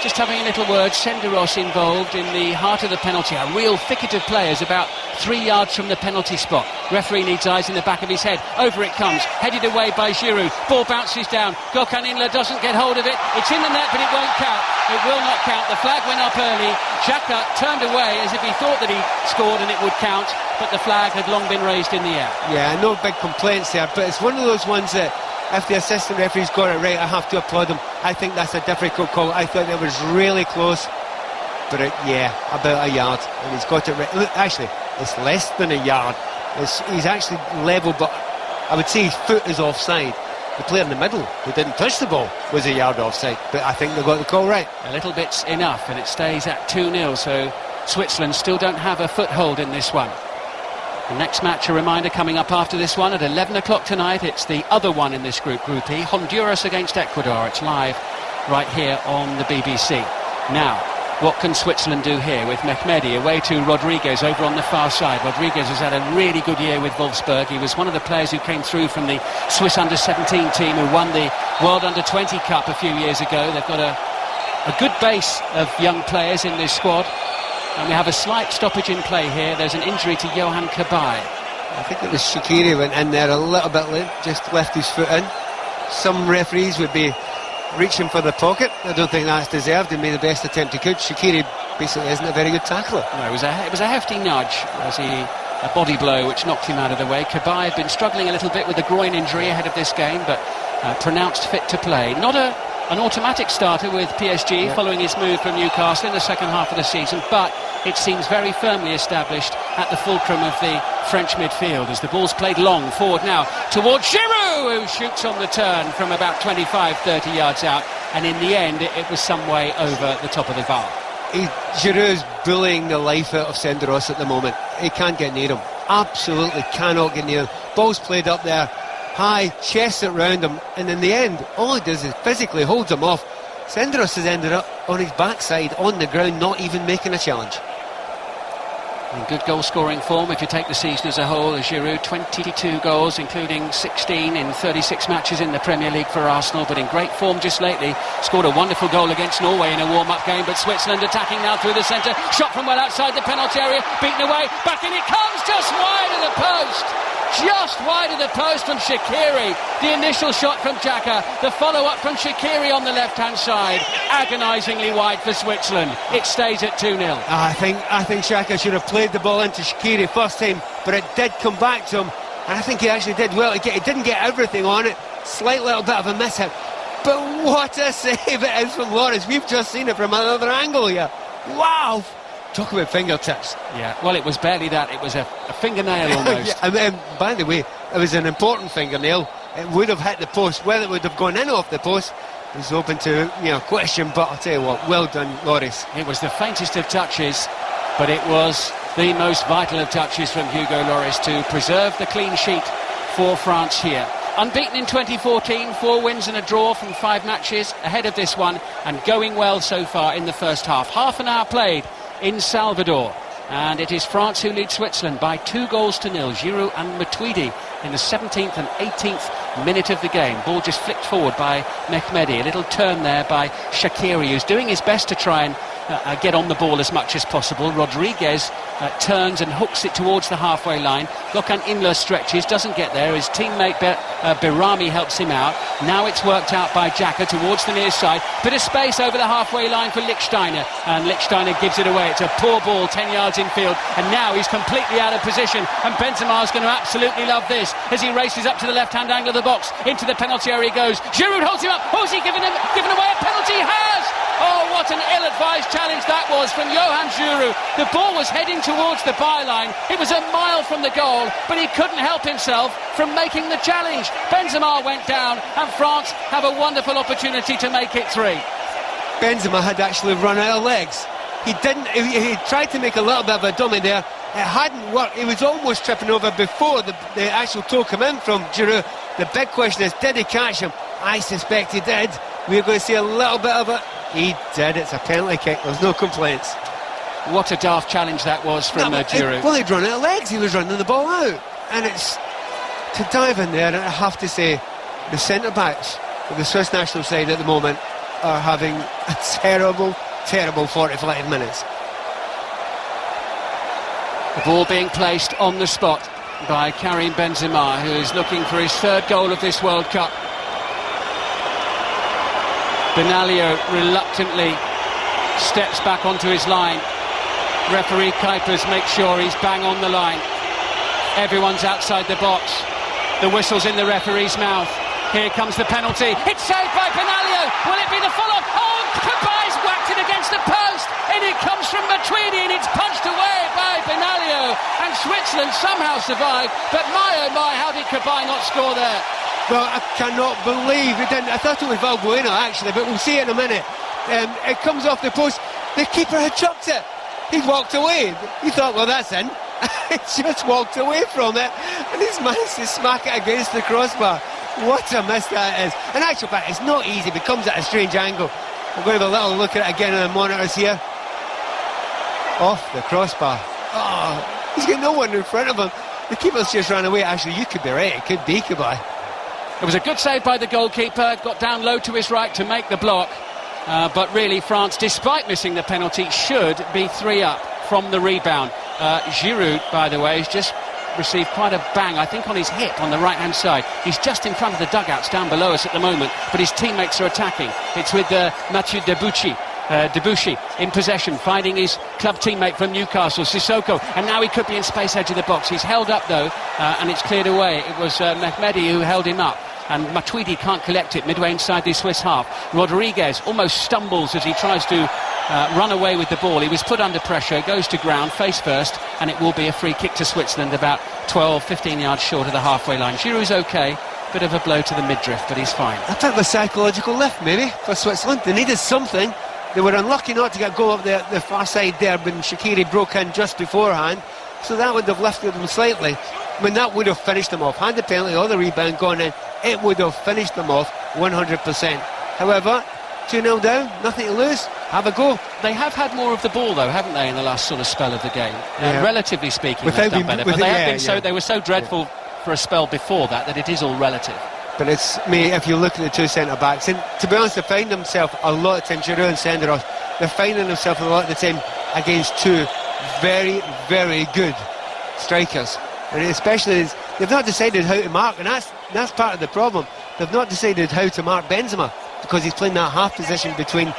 just having a little word. Senderos involved in the heart of the penalty. A real thicket of players about 3 yards from the penalty spot. Referee needs eyes in the back of his head. Over it comes, headed away by Giroud. Ball bounces down. Gökhan Inler doesn't get hold of it. It's in the net, but it won't count. It will not count. The flag went up early. Xhaka turned away as if he thought that he scored and it would count, but the flag had long been raised in the air. Yeah, no big complaints there, but it's one of those ones that if the assistant referee's got it right, I have to applaud him. I think that's a difficult call. I thought it was really close, but yeah, about a yard, and he's got it right. Look, actually, it's less than a yard. He's actually level, but I would say his foot is offside. The player in the middle who didn't touch the ball was a yard offside, but I think they got the call right. A little bit's enough, and it stays at 2-0, so Switzerland still don't have a foothold in this one. The next match, a reminder, coming up after this one at 11 o'clock tonight. It's the other one in this Group E, Honduras against Ecuador. It's live right here on the BBC. Now, what can Switzerland do here with Mehmedi away to Rodriguez over on the far side? Rodriguez has had a really good year with Wolfsburg. He was one of the players who came through from the Swiss under-17 team who won the World Under-20 Cup a few years ago. They've got a good base of young players in this squad. And we have a slight stoppage in play here. There's an injury to Johan Cabaye. I think it was Shaqiri went in there a little bit late, just left his foot in. Some referees would be reaching for the pocket. I don't think that's deserved. He made the best attempt he could. Shaqiri basically isn't a very good tackler. No, it was a hefty nudge, a body blow which knocked him out of the way. Cabaye had been struggling a little bit with a groin injury ahead of this game, but pronounced fit to play. Not an automatic starter with PSG following his move from Newcastle in the second half of the season, but it seems very firmly established at the fulcrum of the French midfield as the ball's played long forward now towards Giroud, who shoots on the turn from about 25-30 yards out, and in the end it was some way over the top of the bar. Giroud's bullying the life out of Senderos at the moment. He can't get near him, absolutely cannot get near him. Ball's played up there high, chests it round him, and in the end all he does is physically holds him off. Senderos has ended up on his backside on the ground, not even making a challenge. In good goal-scoring form if you take the season as a whole. Giroud, 22 goals, including 16 in 36 matches in the Premier League for Arsenal, but in great form just lately. Scored a wonderful goal against Norway in a warm-up game, but Switzerland attacking now through the centre. Shot from well outside the penalty area, beaten away, back in it comes, just wide of the post. Just wide of the post from Shaqiri. The initial shot from Xhaka, the follow-up from Shaqiri on the left-hand side. Agonisingly wide for Switzerland. It stays at 2-0. I think Xhaka should have played the ball into Shaqiri first time, but it did come back to him, and I think he actually did well. He didn't get everything on it. Slight little bit of a mishap, but what a save it is from Lloris. We've just seen it from another angle here. Wow! Talk about fingertips. Yeah, well, it was barely that. It was a fingernail almost. And by the way, it was an important fingernail. It would have hit the post. Whether it would have gone in off the post is open to question, but I'll tell you what, well done, Lloris. It was the faintest of touches, but it was the most vital of touches from Hugo Lloris to preserve the clean sheet for France here. Unbeaten in 2014, 4 wins and a draw from 5 matches ahead of this one, and going well so far in the first half. Half an hour played in Salvador, and it is France who lead Switzerland by 2-0. Giroud and Matuidi in the 17th and 18th minute of the game. Ball just flicked forward by Mehmedi. A little turn there by Shaqiri, who's doing his best to try and get on the ball as much as possible. Rodriguez turns and hooks it towards the halfway line. Gökhan Inler stretches, doesn't get there. His teammate Berami helps him out. Now it's worked out by Xhaka towards the near side. Bit of space over the halfway line for Lichtsteiner, and Lichtsteiner gives it away. It's a poor ball, 10 yards infield, and now he's completely out of position, and Benzema's going to absolutely love this as he races up to the left-hand angle of the box. Into the penalty area he goes. Giroud holds him up. Oh, has he given away a penalty? He has! Oh, what an ill-advised challenge that was from Johan Giroud. The ball was heading towards the byline. It was a mile from the goal, but he couldn't help himself from making the challenge. Benzema went down, and France have a wonderful opportunity to make it 3. Benzema had actually run out of legs. He didn't. He tried to make a little bit of a dummy there. It hadn't worked. He was almost tripping over before the actual toe came in from Giroud. The big question is, did he catch him? I suspect he did. We're going to see a little bit of it. He did. It's a penalty kick. There's no complaints. What a daft challenge that was from Giroud. Well, he'd run out of legs. He was running the ball out. And it's to dive in there, and I have to say, the centre-backs of the Swiss national side at the moment are having a terrible 45 minutes. The ball being placed on the spot by Karim Benzema, who is looking for his 3rd goal of this World Cup. Benaglio reluctantly steps back onto his line. Referee Kuipers makes sure he's bang on the line. Everyone's outside the box. The whistle's in the referee's mouth. Here comes the penalty. It's saved by Benaglio. Will it be the follow-up? Oh, Cabaye's whacked it against the post, and it comes from Matuidi, and it's punched away by Benaglio, and Switzerland somehow survived, but my oh my, how did Kabay not score there? Well, I cannot believe it didn't. I thought it was Valbuena actually, but we'll see it in a minute. It comes off the post. The keeper had chucked it. He walked away. He thought, well, that's in. He just walked away from it, and he's managed to smack it against the crossbar. What a miss that is. In actual fact, it's not easy. It comes at a strange angle. We're going to have a little look at it again on the monitors here. Off the crossbar. Oh, he's got no one in front of him. The keeper's just ran away. Actually, you could be right. It could be Kabay. It was a good save by the goalkeeper. Got down low to his right to make the block. But really, France, despite missing the penalty, should be 3 up from the rebound. Giroud, by the way, has just received quite a bang, I think, on his hip on the right-hand side. He's just in front of the dugouts down below us at the moment, but his teammates are attacking. It's with Mathieu Debuchy in possession, finding his club teammate from Newcastle, Sissoko, and now he could be in space edge of the box. He's held up, though, and it's cleared away. It was Mehmedi who held him up, and Matuidi can't collect it midway inside the Swiss half. Rodriguez almost stumbles as he tries to run away with the ball. He was put under pressure, goes to ground face first, and it will be a free kick to Switzerland about 12-15 yards short of the halfway line. Giroud's okay, bit of a blow to the midriff, but he's fine. I think the psychological lift maybe for Switzerland. They needed something. They were unlucky not to get a goal up the far side there when Shaqiri broke in just beforehand, so that would have lifted them slightly. I mean, that would have finished them off. Had the penalty or the rebound gone in, it would have finished them off 100%. However, 2-0 down, nothing to lose, have a go. They have had more of the ball, though, haven't they, in the last sort of spell of the game? Yeah. Relatively speaking, they've done better. But they have been they were so dreadful for a spell before that it is all relative. But it's me, if you look at the two centre-backs, and to be honest, they find themselves a lot of time, Giroud and Senderos, they're finding themselves a lot of the time against two very, very good strikers. And especially, they've not decided how to mark, and that's part of the problem. They've not decided how to mark Benzema, because he's playing that half position between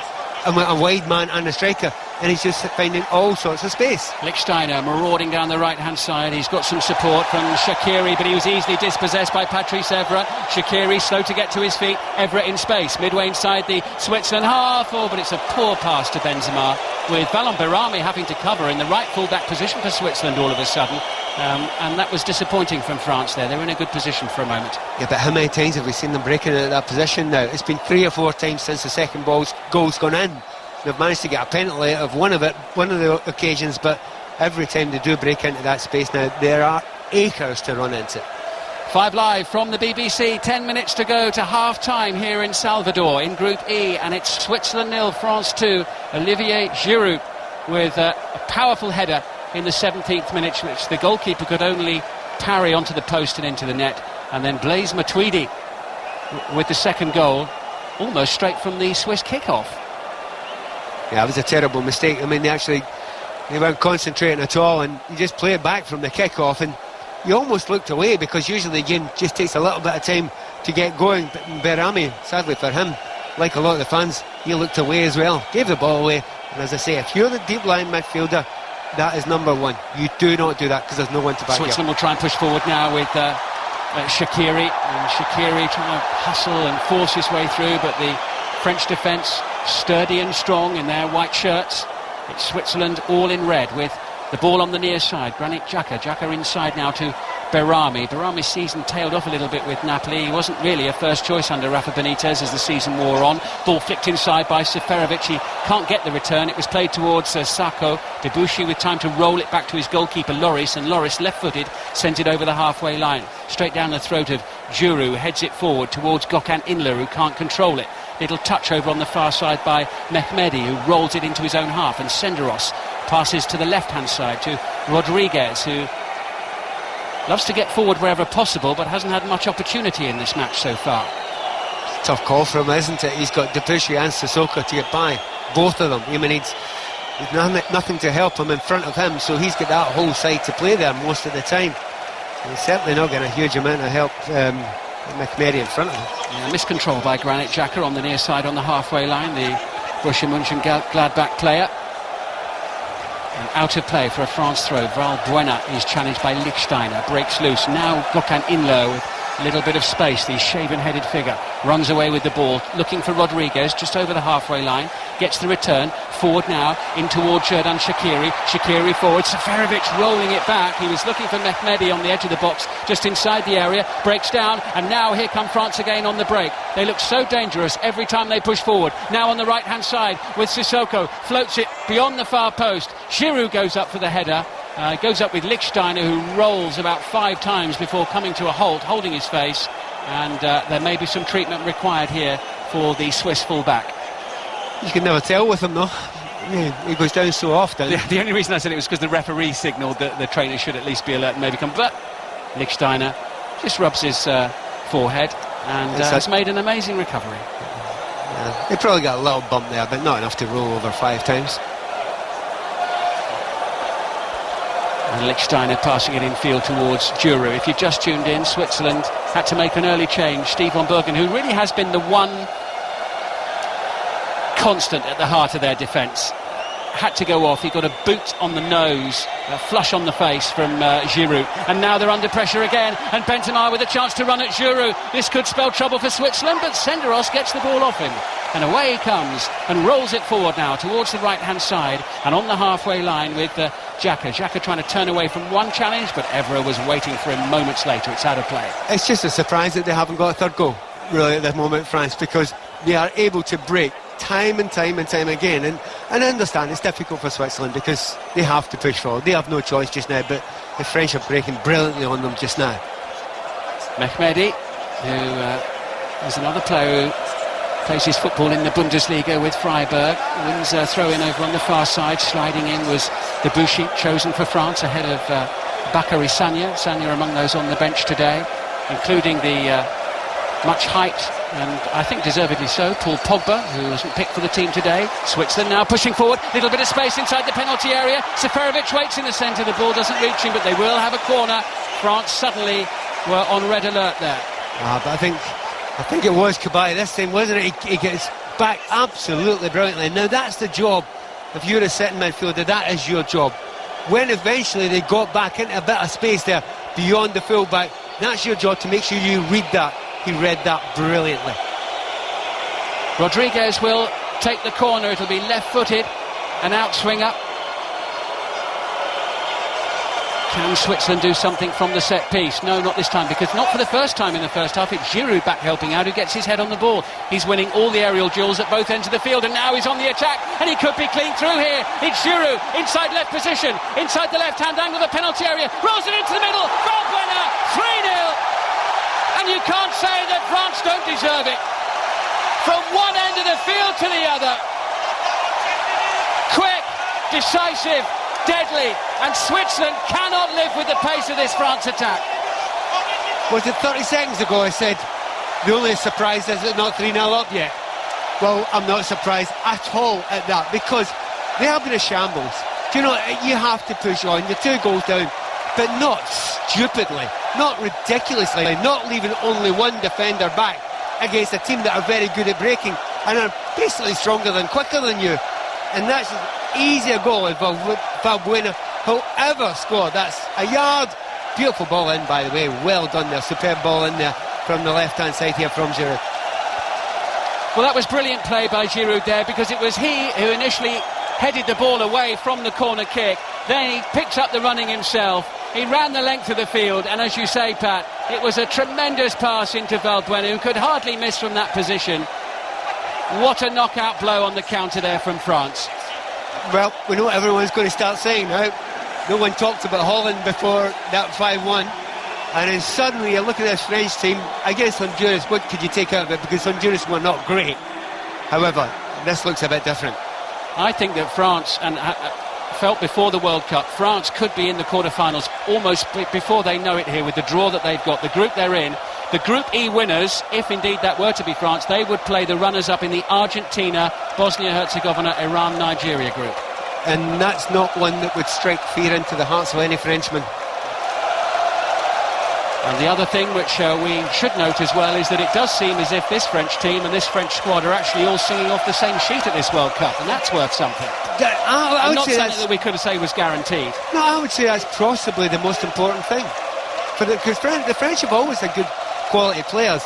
a wide man and a striker, and he's just finding all sorts of space. Lichtsteiner marauding down the right-hand side. He's got some support from Shaqiri, but he was easily dispossessed by Patrice Evra. Shaqiri slow to get to his feet. Evra in space, midway inside the Switzerland half. Oh, but it's a poor pass to Benzema, with Valon Berami having to cover in the right full-back position for Switzerland all of a sudden. And that was disappointing from France there. They were in a good position for a moment. Yeah, but how many times have we seen them breaking into that position now? It's been 3 or 4 times since the second goal's gone in. They've managed to get a penalty out of one of the occasions, but every time they do break into that space now, there are acres to run into. 5 Live from the BBC, 10 minutes to go to half-time here in Salvador in Group E, and it's Switzerland 0, France 2. Olivier Giroud with a powerful header in the 17th minute, which the goalkeeper could only parry onto the post and into the net. And then Blaise Matuidi with the second goal, almost straight from the Swiss kick-off. Yeah, it was a terrible mistake. I mean, they weren't concentrating at all, and you just play it back from the kick-off, and you almost looked away, because usually the game just takes a little bit of time to get going. But Berami, sadly for him, like a lot of the fans, he looked away as well, gave the ball away. And as I say, if you're the deep-line midfielder, that is number one. You do not do that, because there's no one to back you up. Switzerland will try and push forward now with Shaqiri, and Shaqiri trying to hustle and force his way through, but the French defence sturdy and strong in their white shirts. It's Switzerland all in red with the ball on the near side. Granit Xhaka inside now to Berami. Berami's season tailed off a little bit with Napoli. He wasn't really a first choice under Rafa Benitez as the season wore on. Ball flicked inside by Seferovic. He can't get the return. It was played towards Sako. Debuchy with time to roll it back to his goalkeeper Lloris, and Lloris, left-footed, sends it over the halfway line. Straight down the throat of Giroud, heads it forward towards Gökhan Inler, who can't control it. Little touch over on the far side by Mehmedi, who rolls it into his own half, and Senderos passes to the left-hand side to Rodriguez, who loves to get forward wherever possible, but hasn't had much opportunity in this match so far. Tough call for him, isn't it? He's got Debuchy and Sissoko to get by, both of them. I mean, he's nothing to help him in front of him, so he's got that whole side to play there most of the time. He's certainly not getting a huge amount of help. Mehmedi in front of him. Yeah, miscontrol by Granit Xhaka on the near side on the halfway line, the Borussia Mönchengladbach player. And out of play for a France throw. Valbuena is challenged by Lichtsteiner, breaks loose. Now Gökhan Inler with Little bit of space, the shaven-headed figure runs away with the ball, looking for Rodriguez just over the halfway line, gets the return, forward now, in towards Xherdan Shaqiri forward, Seferovic rolling it back, he was looking for Mehmedi on the edge of the box, just inside the area, breaks down, and now here come France again on the break. They look so dangerous every time they push forward. Now on the right-hand side with Sissoko, floats it beyond the far post, Giroud goes up for the header. Goes up with Lichtsteiner, who rolls about 5 times before coming to a halt, holding his face, and there may be some treatment required here for the Swiss full-back. You can never tell with him though. He goes down so often. The only reason I said it was because the referee signalled that the trainer should at least be alert and maybe come, but Lichtsteiner just rubs his forehead and has made an amazing recovery. Yeah. He probably got a little bump there, but not enough to roll over 5 times. And Lichtsteiner passing it in field towards Giroud. If you just tuned in, Switzerland had to make an early change. Steve von Bergen, who really has been the one constant at the heart of their defence, had to go off. He got a boot on the nose, a flush on the face from Giroud. And now they're under pressure again. And Benzema with a chance to run at Giroud. This could spell trouble for Switzerland, but Senderos gets the ball off him. And away he comes and rolls it forward now towards the right-hand side and on the halfway line with Xhaka. Xhaka trying to turn away from one challenge, but Evra was waiting for him moments later. It's out of play. It's just a surprise that they haven't got a third goal, really, at this moment, France, because they are able to break time and time and time again. And I understand it's difficult for Switzerland because they have to push forward. They have no choice just now, but the French are breaking brilliantly on them just now. Mehmedi, who is another player who plays his football in the Bundesliga with Freiburg, wins a throw-in over on the far side. Sliding in was Debuchy, chosen for France ahead of Bakary Sagna. Sagna among those on the bench today, including the much height, and I think deservedly so, Paul Pogba, who wasn't picked for the team today. Switzerland now pushing forward, little bit of space inside the penalty area. Seferovic waits in the centre, the ball doesn't reach him, but they will have a corner. France suddenly were on red alert there. But I think it was Kabay this time, wasn't it? He gets back absolutely brilliantly. Now that's the job. If you're a sitting midfielder, that is your job. When eventually they got back into a bit of space there beyond the full-back, that's your job to make sure you read that. He read that brilliantly. Rodriguez will take the corner. It'll be left-footed, an outswinger. Can Switzerland do something from the set piece? No, not this time, because not for the first time in the first half. It's Giroud back helping out, who gets his head on the ball. He's winning all the aerial duels at both ends of the field, and now he's on the attack, and he could be clean through here. It's Giroud, inside left position, inside the left-hand angle of the penalty area, rolls it into the middle, Valbuena, 3-0. And you can't say that France don't deserve it. From one end of the field to the other. Quick, decisive, deadly, and Switzerland cannot live with the pace of this France attack. Was it 30 seconds ago I said the only surprise is it's not 3-0 up yet? Well, I'm not surprised at all at that, because they have been a shambles. Do you know, you have to push on. You're 2 goals down, but not stupidly, not ridiculously, not leaving only one defender back against a team that are very good at breaking and are basically stronger than, quicker than you. And that's as easy a goal as Valbuena will ever score. That's a yard. Beautiful ball in, by the way. Well done there. Superb ball in there from the left-hand side here from Giroud. Well, that was brilliant play by Giroud there, because it was he who initially headed the ball away from the corner kick. Then he picked up the running himself. He ran the length of the field, and as you say, Pat, it was a tremendous pass into Valbuena, who could hardly miss from that position. What a knockout blow on the counter there from France. Well, we know what everyone's going to start saying now. No one talked about Holland before that 5-1. And then suddenly you look at this French team against Honduras. What could you take out of it? Because Honduras were not great. However, this looks a bit different. I think that France, and felt before the World Cup, France could be in the quarter-finals almost before they know it here, with the draw that they've got, the group they're in. The Group E winners, if indeed that were to be France, they would play the runners-up in the Argentina, Bosnia-Herzegovina, Iran, Nigeria group. And that's not one that would strike fear into the hearts of any Frenchman. And the other thing which we should note as well is that it does seem as if this French team and this French squad are actually all singing off the same sheet at this World Cup, and that's worth something. I would not say something that we could say was guaranteed. No, I would say that's possibly the most important thing. Because the French have always had good quality players.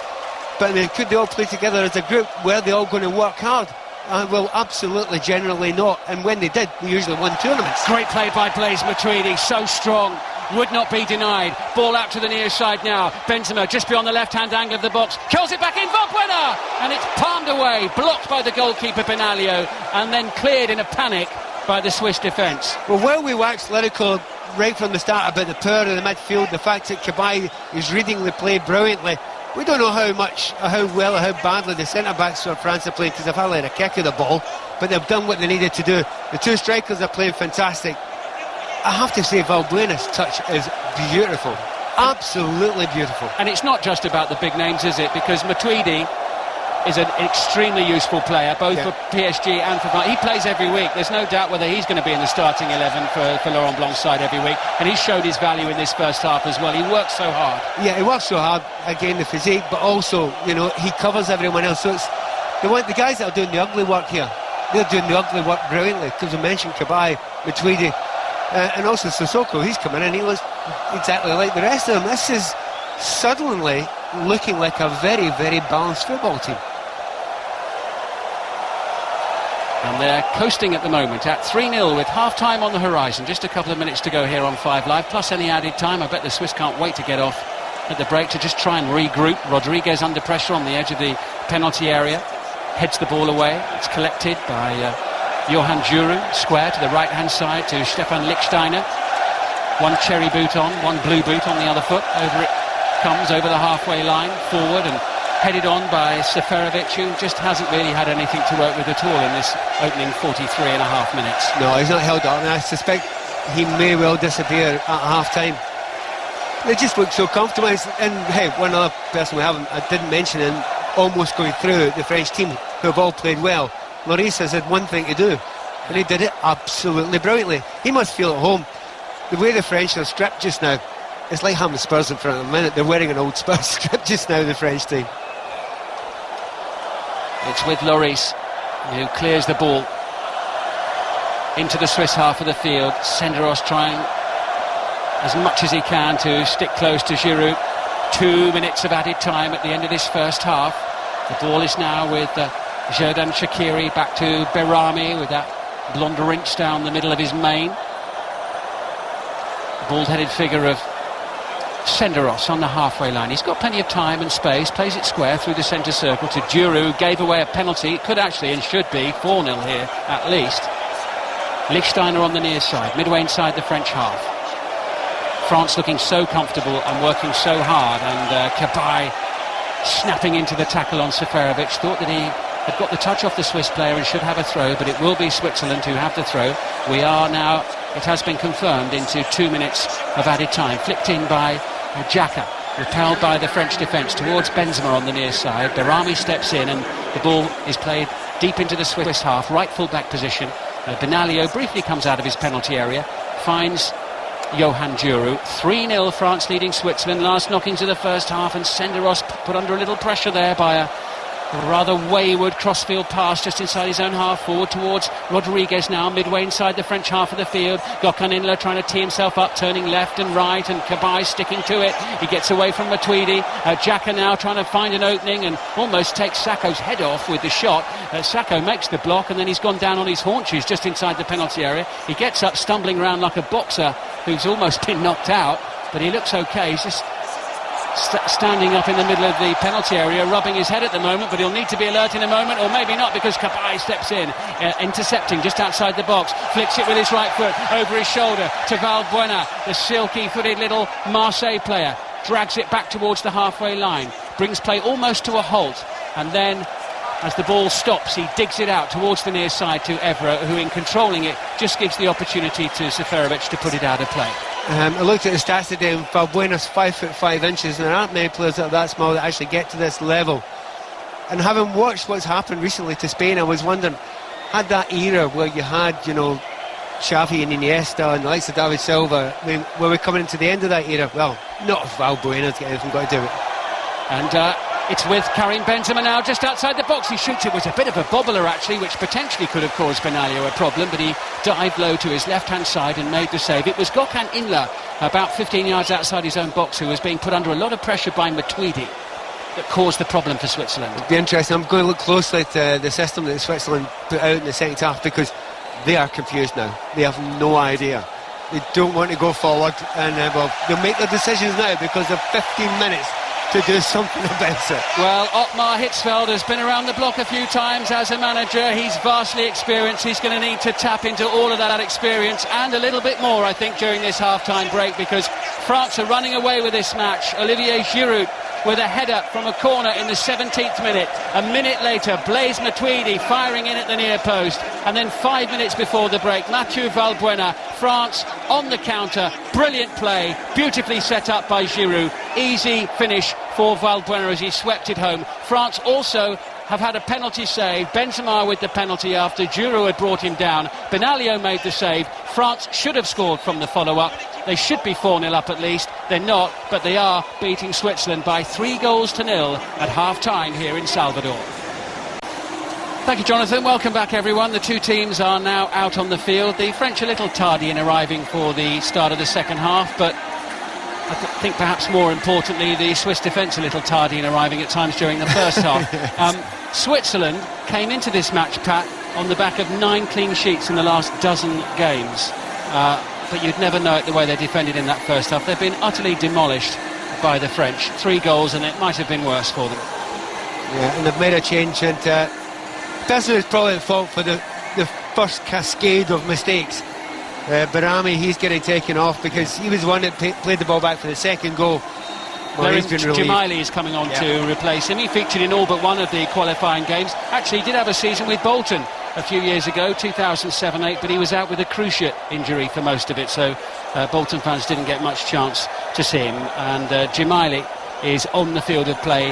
But I mean, could they all play together as a group? Were they all going to work hard? Well, absolutely, generally not. And when they did, we usually won tournaments. Great play by Blaise Matuidi, so strong, would not be denied. Ball out to the near side now. Benzema just beyond the left-hand angle of the box, kills it back in, Valbuena! And it's palmed away, blocked by the goalkeeper Benaglio, and then cleared in a panic by the Swiss defence. Well, while we waxed lyrical right from the start about the power of the midfield, the fact that Cabaye is reading the play brilliantly, we don't know how well or how badly the centre-backs for France are playing, because they've hardly had a kick of the ball, but they've done what they needed to do. The two strikers are playing fantastic. I have to say, Valbuena's touch is beautiful. Absolutely beautiful. And it's not just about the big names, is it? Because Matuidi is an extremely useful player, both for PSG and for France. He plays every week. There's no doubt whether he's going to be in the starting 11 for Laurent Blanc's side every week. And he showed his value in this first half as well. He works so hard. Yeah, he works so hard, again, the physique, but also, you know, he covers everyone else. So it's the guys that are doing the ugly work here. They're doing the ugly work brilliantly, because we mentioned Cabaye, Matuidi, and also Sissoko. He's coming in, he looks exactly like the rest of them. This is suddenly looking like a very, very balanced football team. And they're coasting at the moment at 3-0 with half-time on the horizon. Just a couple of minutes to go here on 5 Live, plus any added time. I bet the Swiss can't wait to get off at the break to just try and regroup. Rodriguez under pressure on the edge of the penalty area. Heads the ball away. It's collected by Johan Djourou. Square to the right-hand side to Stefan Lichtsteiner. One cherry boot on, one blue boot on the other foot. Over it comes, over the halfway line, forward, and headed on by Seferovic, who just hasn't really had anything to work with at all in this opening 43 and a half minutes. No, he's not held up, and I suspect he may well disappear at half-time. They just look so comfortable. And hey, one other person I didn't mention, and almost going through the French team, who have all played well, Lloris has had one thing to do, and he did it absolutely brilliantly. He must feel at home. The way the French are stripped just now, it's like having Spurs in front of them. A minute, they're wearing an old Spurs strip just now, the French team. It's with Lloris, who clears the ball into the Swiss half of the field. Senderos trying as much as he can to stick close to Giroud. 2 minutes of added time at the end of this first half. The ball is now with Xherdan Shaqiri, back to Berami with that blonde rinse down the middle of his mane. Bald-headed figure of Senderos on the halfway line. He's got plenty of time and space, plays it square through the centre circle to Djourou. Gave away a penalty. It could actually and should be 4-0 here at least. Lichtsteiner on the near side, midway inside the French half. France looking so comfortable and working so hard, and Cabaye snapping into the tackle on Seferovic. Thought that he had got the touch off the Swiss player and should have a throw, but it will be Switzerland who have the throw. We are now, it has been confirmed, into 2 minutes of added time. Flicked in by Xhaka, repelled by the French defence towards Benzema on the near side. Berami steps in and the ball is played deep into the Swiss half, right full-back position. Benaglio briefly comes out of his penalty area, finds Johan Djourou. 3-0 France leading Switzerland. Last knock into the first half, and Senderos put under a little pressure there by a rather wayward crossfield pass just inside his own half, forward towards Rodriguez now, midway inside the French half of the field. Gökhan Inler trying to tee himself up, turning left and right, and Cabaye sticking to it. He gets away from Matuidi. Xhaka now trying to find an opening and almost takes Sakho's head off with the shot. Sakho makes the block, and then he's gone down on his haunches just inside the penalty area. He gets up stumbling around like a boxer who's almost been knocked out, but he looks okay. He's just standing up in the middle of the penalty area, rubbing his head at the moment, but he'll need to be alert in a moment, or maybe not, because Cabaye steps in, intercepting just outside the box, flicks it with his right foot over his shoulder to Valbuena, the silky-footed little Marseille player, drags it back towards the halfway line, brings play almost to a halt, and then as the ball stops, he digs it out towards the near side to Evra, who in controlling it just gives the opportunity to Seferovic to put it out of play. I looked at the stats today, and Valbuena's 5'5" and there aren't many players that are that small that actually get to this level. And having watched what's happened recently to Spain, I was wondering, had that era where you had, you know, Xavi and Iniesta and the likes of David Silva, I mean, were we coming into the end of that era? Well, not if Valbuena's got anything got to do with it. And it's with Karim Benzema now just outside the box. He shoots. It was a bit of a bobbler actually, which potentially could have caused Benaglio a problem, but he dived low to his left-hand side and made the save. It was Gökhan Inler, about 15 yards outside his own box, who was being put under a lot of pressure by Matuidi. that caused the problem for Switzerland? It'd be interesting. I'm going to look closely at the system that Switzerland put out in the second half, because they are confused now. They have no idea. They don't want to go forward, and well, they'll make their decisions now because they've 15 minutes to do something about it. Well, Ottmar Hitzfeld has been around the block a few times as a manager. He's vastly experienced. He's going to need to tap into all of that experience and a little bit more, I think, during this half-time break, because France are running away with this match. Olivier Giroud with a header from a corner in the 17th minute. A minute later, Blaise Matuidi firing in at the near post. And then 5 minutes before the break, Mathieu Valbuena, France on the counter. Brilliant play, beautifully set up by Giroud. Easy finish for Valbuena as he swept it home. France also have had a penalty save. Benzema with the penalty after Giroud had brought him down. Benaglio made the save. France should have scored from the follow-up. They should be 4-0 up at least. They're not, but they are beating Switzerland by 3-0 at half-time here in Salvador. Thank you, Jonathan. Welcome back, everyone. The two teams are now out on the field. The French a little tardy in arriving for the start of the second half, but I think perhaps more importantly, the Swiss defence a little tardy in arriving at times during the first half. Switzerland came into this match, Pat, on the back of 9 clean sheets in the last dozen games. But you'd never know it the way they defended in that first half. They've been utterly demolished by the French. 3 goals, and it might have been worse for them. Yeah, and they've made a change, and Besser is probably at fault for the first cascade of mistakes. Barami, he's getting taken off because he was the one that played the ball back for the second goal. Well, he's been relieved. Jemaili is coming on to replace him. He featured in all but one of the qualifying games. Actually, he did have a season with Bolton a few years ago, 2007-8, but he was out with a cruciate injury for most of it, so Bolton fans didn't get much chance to see him. And Jemaili is on the field of play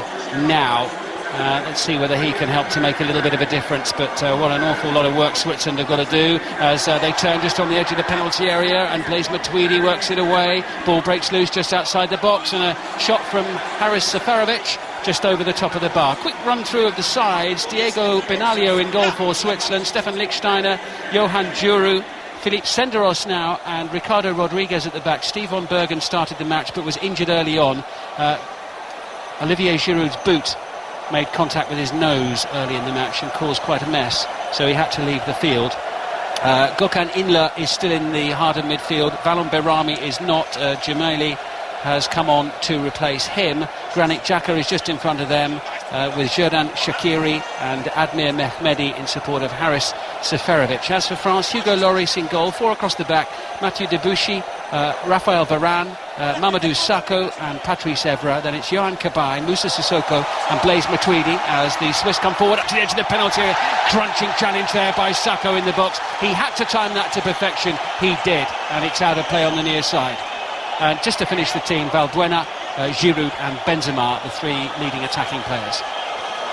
now. Let's see whether he can help to make a little bit of a difference, but what an awful lot of work Switzerland have got to do as they turn just on the edge of the penalty area, and Blaise Matuidi works it away. Ball breaks loose just outside the box, and a shot from Haris Seferovic just over the top of the bar. Quick run through of the sides. Diego Benaglio in goal for Switzerland, Stefan Lichtsteiner, Johan Giroud, Philippe Senderos now, and Ricardo Rodriguez at the back. Steve von Bergen started the match but was injured early on. Olivier Giroud's boot made contact with his nose early in the match and caused quite a mess, so he had to leave the field. Gökhan Inler is still in the heart of midfield. Valon Berami is not. Jemaili has come on to replace him. Granit Xhaka is just in front of them with Jordan Shaqiri and Admir Mehmedi in support of Haris Seferovic. As for France, Hugo Lloris in goal, 4 across the back, Mathieu Debuchy, Raphael Varane, Mamadou Sakho and Patrice Evra. Then it's Yohan Cabaye, Moussa Sissoko and Blaise Matuidi as the Swiss come forward up to the edge of the penalty area. Crunching challenge there by Sakho in the box. He had to time that to perfection. He did, and it's out of play on the near side. And just to finish the team, Valbuena, Giroud and Benzema, the 3 leading attacking players.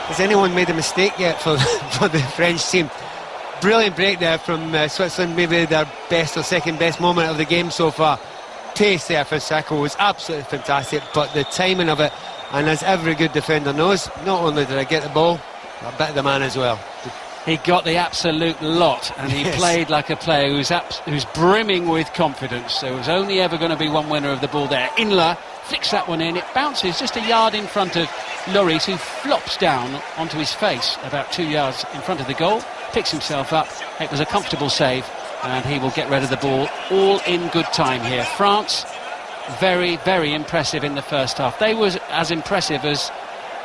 Has anyone made a mistake yet for the French team? Brilliant break there from Switzerland, maybe their best or second best moment of the game so far. Pace there for Sakho was absolutely fantastic, but the timing of it, and as every good defender knows, not only did I get the ball, I bit the man as well. He got the absolute lot, and he played like a player who's brimming with confidence. There was only ever going to be one winner of the ball there. Inler flicks that one in. It bounces just a yard in front of Lloris, who flops down onto his face about 2 yards in front of the goal, picks himself up. It was a comfortable save, and he will get rid of the ball all in good time here. France, very, very impressive in the first half. They were as impressive as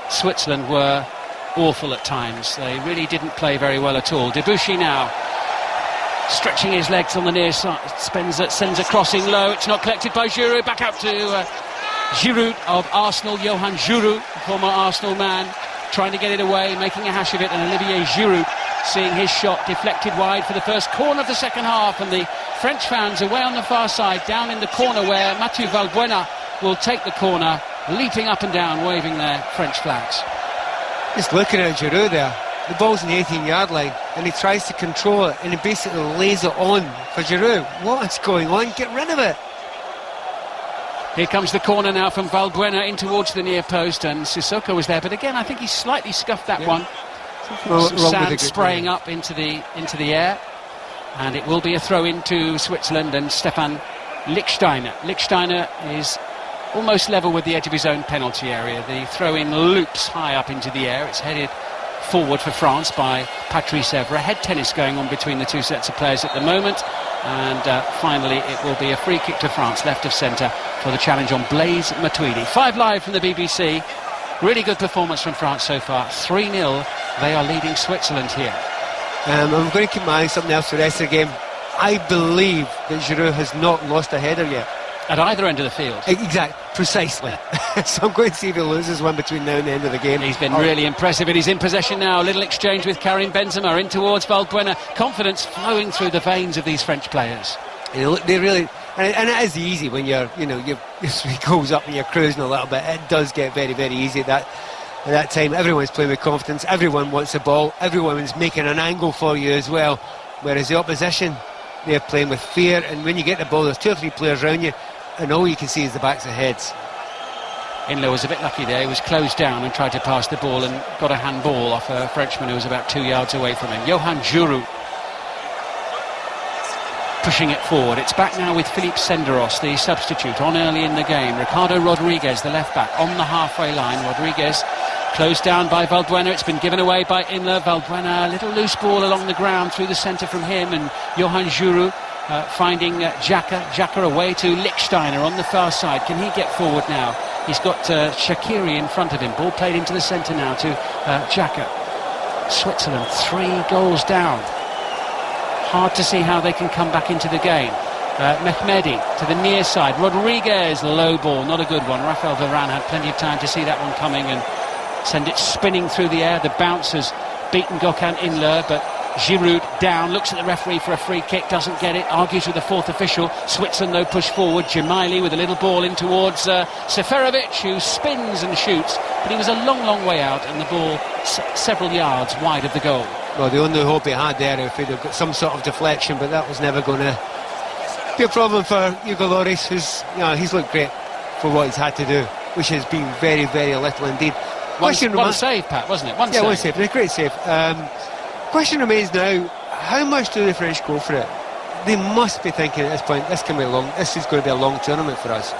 Switzerland were awful at times. They really didn't play very well at all. Debuchy now stretching his legs on the near side, sends a crossing low. It's not collected by Giroud. Back out to Giroud of Arsenal, Johan Giroud, former Arsenal man, trying to get it away, making a hash of it, and Olivier Giroud seeing his shot deflected wide for the first corner of the second half, and the French fans away on the far side, down in the corner where Mathieu Valbuena will take the corner, leaping up and down, waving their French flags. Just looking at Giroud there, the ball's in the 18-yard line, and he tries to control it, and he basically lays it on for Giroud. What's going on? Get rid of it! Here comes the corner now from Valbuena in towards the near post, and Sissoko was there, but again I think he slightly scuffed that one. Some sand spraying up into the air, and it will be a throw into Switzerland and Stefan Lichtsteiner. Lichtsteiner is almost level with the edge of his own penalty area. The throw-in loops high up into the air. It's headed forward for France by Patrice Evra. Head tennis going on between the two sets of players at the moment. And finally it will be a free kick to France, left of centre, for the challenge on Blaise Matuidi. 5 Live from the BBC. Really good performance from France so far. 3-0. They are leading Switzerland here. I'm going to keep my eyes something else for the rest of the game. I believe that Giroud has not lost a header yet. At either end of the field. Exactly, precisely. So I'm going to see if he loses one between now and the end of the game. He's been really impressive, and he's in possession now. A little exchange with Karim Benzema in towards Valbuena. Confidence flowing through the veins of these French players. They really, and it is easy when you're 3 goals up and you're cruising a little bit. It does get very, very easy at that time. Everyone's playing with confidence. Everyone wants the ball. Everyone's making an angle for you as well. Whereas the opposition, they're playing with fear. And when you get the ball, there's 2 or 3 players around you, and all you can see is the backs of heads. Inler was a bit lucky there. He was closed down and tried to pass the ball and got a handball off a Frenchman who was about 2 yards away from him. Johan Giroud pushing it forward. It's back now with Philippe Senderos, the substitute, on early in the game. Ricardo Rodriguez, the left-back, on the halfway line. Rodriguez closed down by Valbuena. It's been given away by Inler. Valbuena, a little loose ball along the ground through the centre from him, and Johan Giroud finding Xhaka. Xhaka away to Lichtsteiner on the far side. Can he get forward now? He's got Shaqiri in front of him. Ball played into the centre now to Xhaka. Switzerland 3 goals down. Hard to see how they can come back into the game. Mehmedi to the near side. Rodriguez, low ball, not a good one. Raphael Varane had plenty of time to see that one coming and send it spinning through the air. The bounce has beaten Gökhan Inler, but Giroud down, looks at the referee for a free kick, doesn't get it, argues with the 4th official. Switzerland though push forward. Jemaili with a little ball in towards Seferovic, who spins and shoots, but he was a long way out, and the ball several yards wide of the goal. Well, the only hope he had there, if he'd have got some sort of deflection, but that was never going to be a problem for Hugo Lloris, who's, he's looked great for what he's had to do, which has been very, very little indeed. One save, Pat, wasn't it? One save. A great save. Question remains now, how much do the French go for it? They must be thinking at this point, this is going to be a long tournament for us.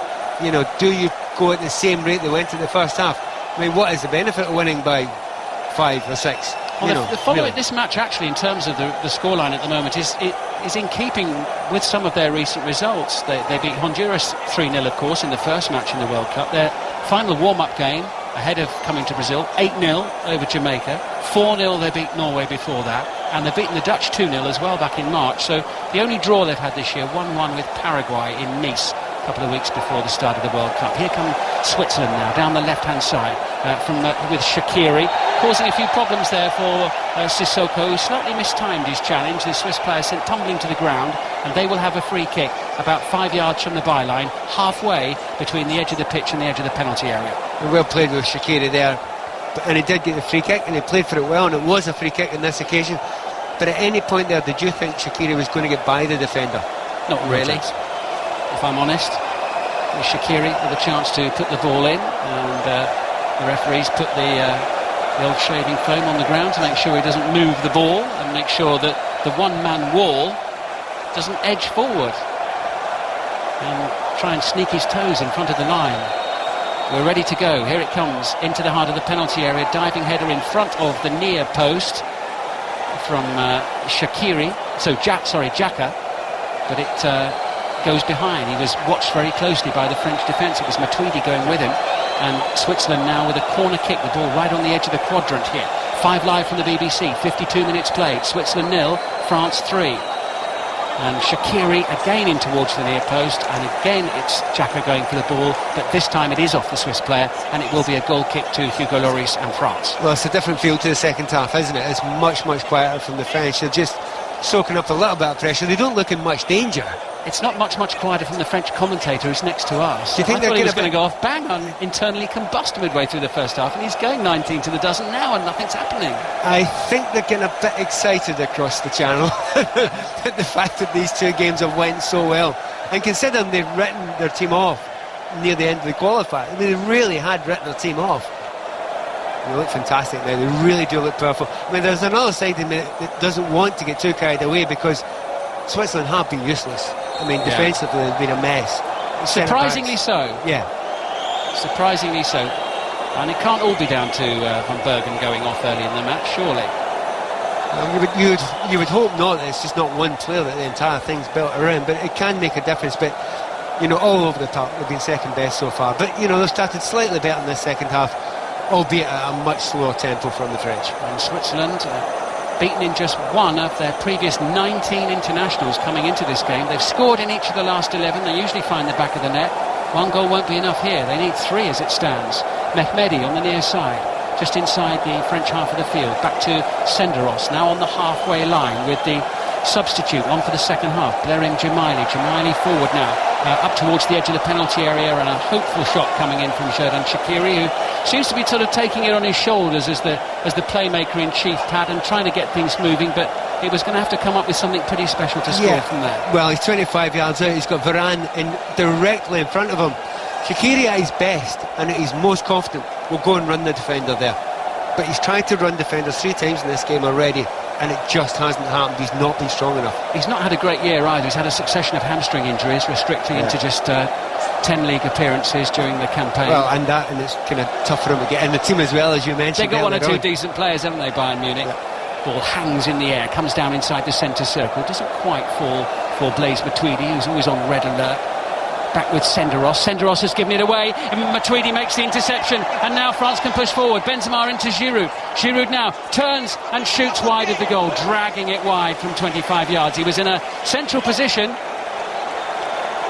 Do you go at the same rate they went in the first half? I mean, what is the benefit of winning by 5 or 6? Well, the following this match, actually, in terms of the scoreline at the moment, is in keeping with some of their recent results. They beat Honduras 3-0, of course, in the first match in the World Cup. Their final warm-up game, ahead of coming to Brazil, 8-0 over Jamaica. 4-0 they beat Norway before that, and they've beaten the Dutch 2-0 as well back in March. So the only draw they've had this year, 1-1 with Paraguay in Nice a couple of weeks before the start of the World Cup. Here come Switzerland now, down the left-hand side with Shaqiri, causing a few problems there for Sissoko, who slightly mistimed his challenge. The Swiss player sent tumbling to the ground, and they will have a free kick about 5 yards from the byline, halfway between the edge of the pitch and the edge of the penalty area. Well played with Shaqiri there, and he did get the free kick, and he played for it well, and it was a free kick on this occasion. But at any point there, did you think Shaqiri was going to get by the defender? Not really, if I'm honest. Shaqiri with a chance to put the ball in, and the referees put the old shaving foam on the ground to make sure he doesn't move the ball and make sure that the one-man wall doesn't edge forward and try and sneak his toes in front of the line. We're ready to go. Here it comes into the heart of the penalty area. Diving header in front of the near post from Shaqiri. Xhaka, but it goes behind. He was watched very closely by the French defence. It was Matuidi going with him, and Switzerland now with a corner kick, the ball right on the edge of the quadrant here. 5 Live from the BBC, 52 minutes played. Switzerland 0, France 3. And Shaqiri again in towards the near post, and again it's Xhaka going for the ball, but this time it is off the Swiss player, and it will be a goal kick to Hugo Lloris and France. Well, it's a different feel to the second half, isn't it? It's much quieter from the French. They're just soaking up a little bit of pressure. They don't look in much danger. It's not much quieter from the French commentator who's next to us. Do you think I thought he was going to go off bang on, internally combust midway through the first half, and he's going 19 to the dozen now, and nothing's happening. I think they're getting a bit excited across the channel at the fact that these 2 games have went so well, and considering they've written their team off near the end of the qualifier. I mean, they really had written their team off. They look fantastic now. They really do look powerful. I mean, there's another side of me that doesn't want to get too carried away, because Switzerland have been useless. I mean, defensively they've been a mess. Surprisingly so. Yeah. surprisingly so. And it can't all be down to Van Bergen going off early in the match, surely. You would hope not. It's just not one player that the entire thing's built around, but it can make a difference. But you know, all over the top, they've been second best so far. But you know, they've started slightly better in the second half, albeit at a much slower tempo from the French. And Switzerland beaten in just one of their previous 19 internationals coming into this game. They've scored in each of the last 11. They usually find the back of the net. One goal won't be enough here. They need 3 as it stands. Mehmedi on the near side, just inside the French half of the field. Back to Senderos, now on the halfway line with the substitute on for the second half. Blerim Jemaili forward now, up towards the edge of the penalty area, and a hopeful shot coming in from Xherdan Shaqiri, who seems to be sort of taking it on his shoulders as the playmaker in chief, Pat, and trying to get things moving, but he was going to have to come up with something pretty special to score from there. Well, he's 25 yards out. He's got Varane directly in front of him. Shaqiri at his best and at his most confident will go and run the defender there, but he's tried to run defenders 3 times in this game already, and it just hasn't happened. He's not been strong enough. He's not had a great year either. He's had a succession of hamstring injuries, restricting him to just 10 league appearances during the campaign. Well, and it's kind of tough for him to get in the team as well, as you mentioned. They've got 1 or 2 decent players, haven't they, Bayern Munich? Ball hangs in the air, comes down inside the centre circle, doesn't quite fall for Blaise Matuidi, who's always on red alert. Back with Senderos. Senderos has given it away, and Matuidi makes the interception, and now France can push forward. Benzema into Giroud. Giroud now turns and shoots wide of the goal, dragging it wide from 25 yards. He was in a central position,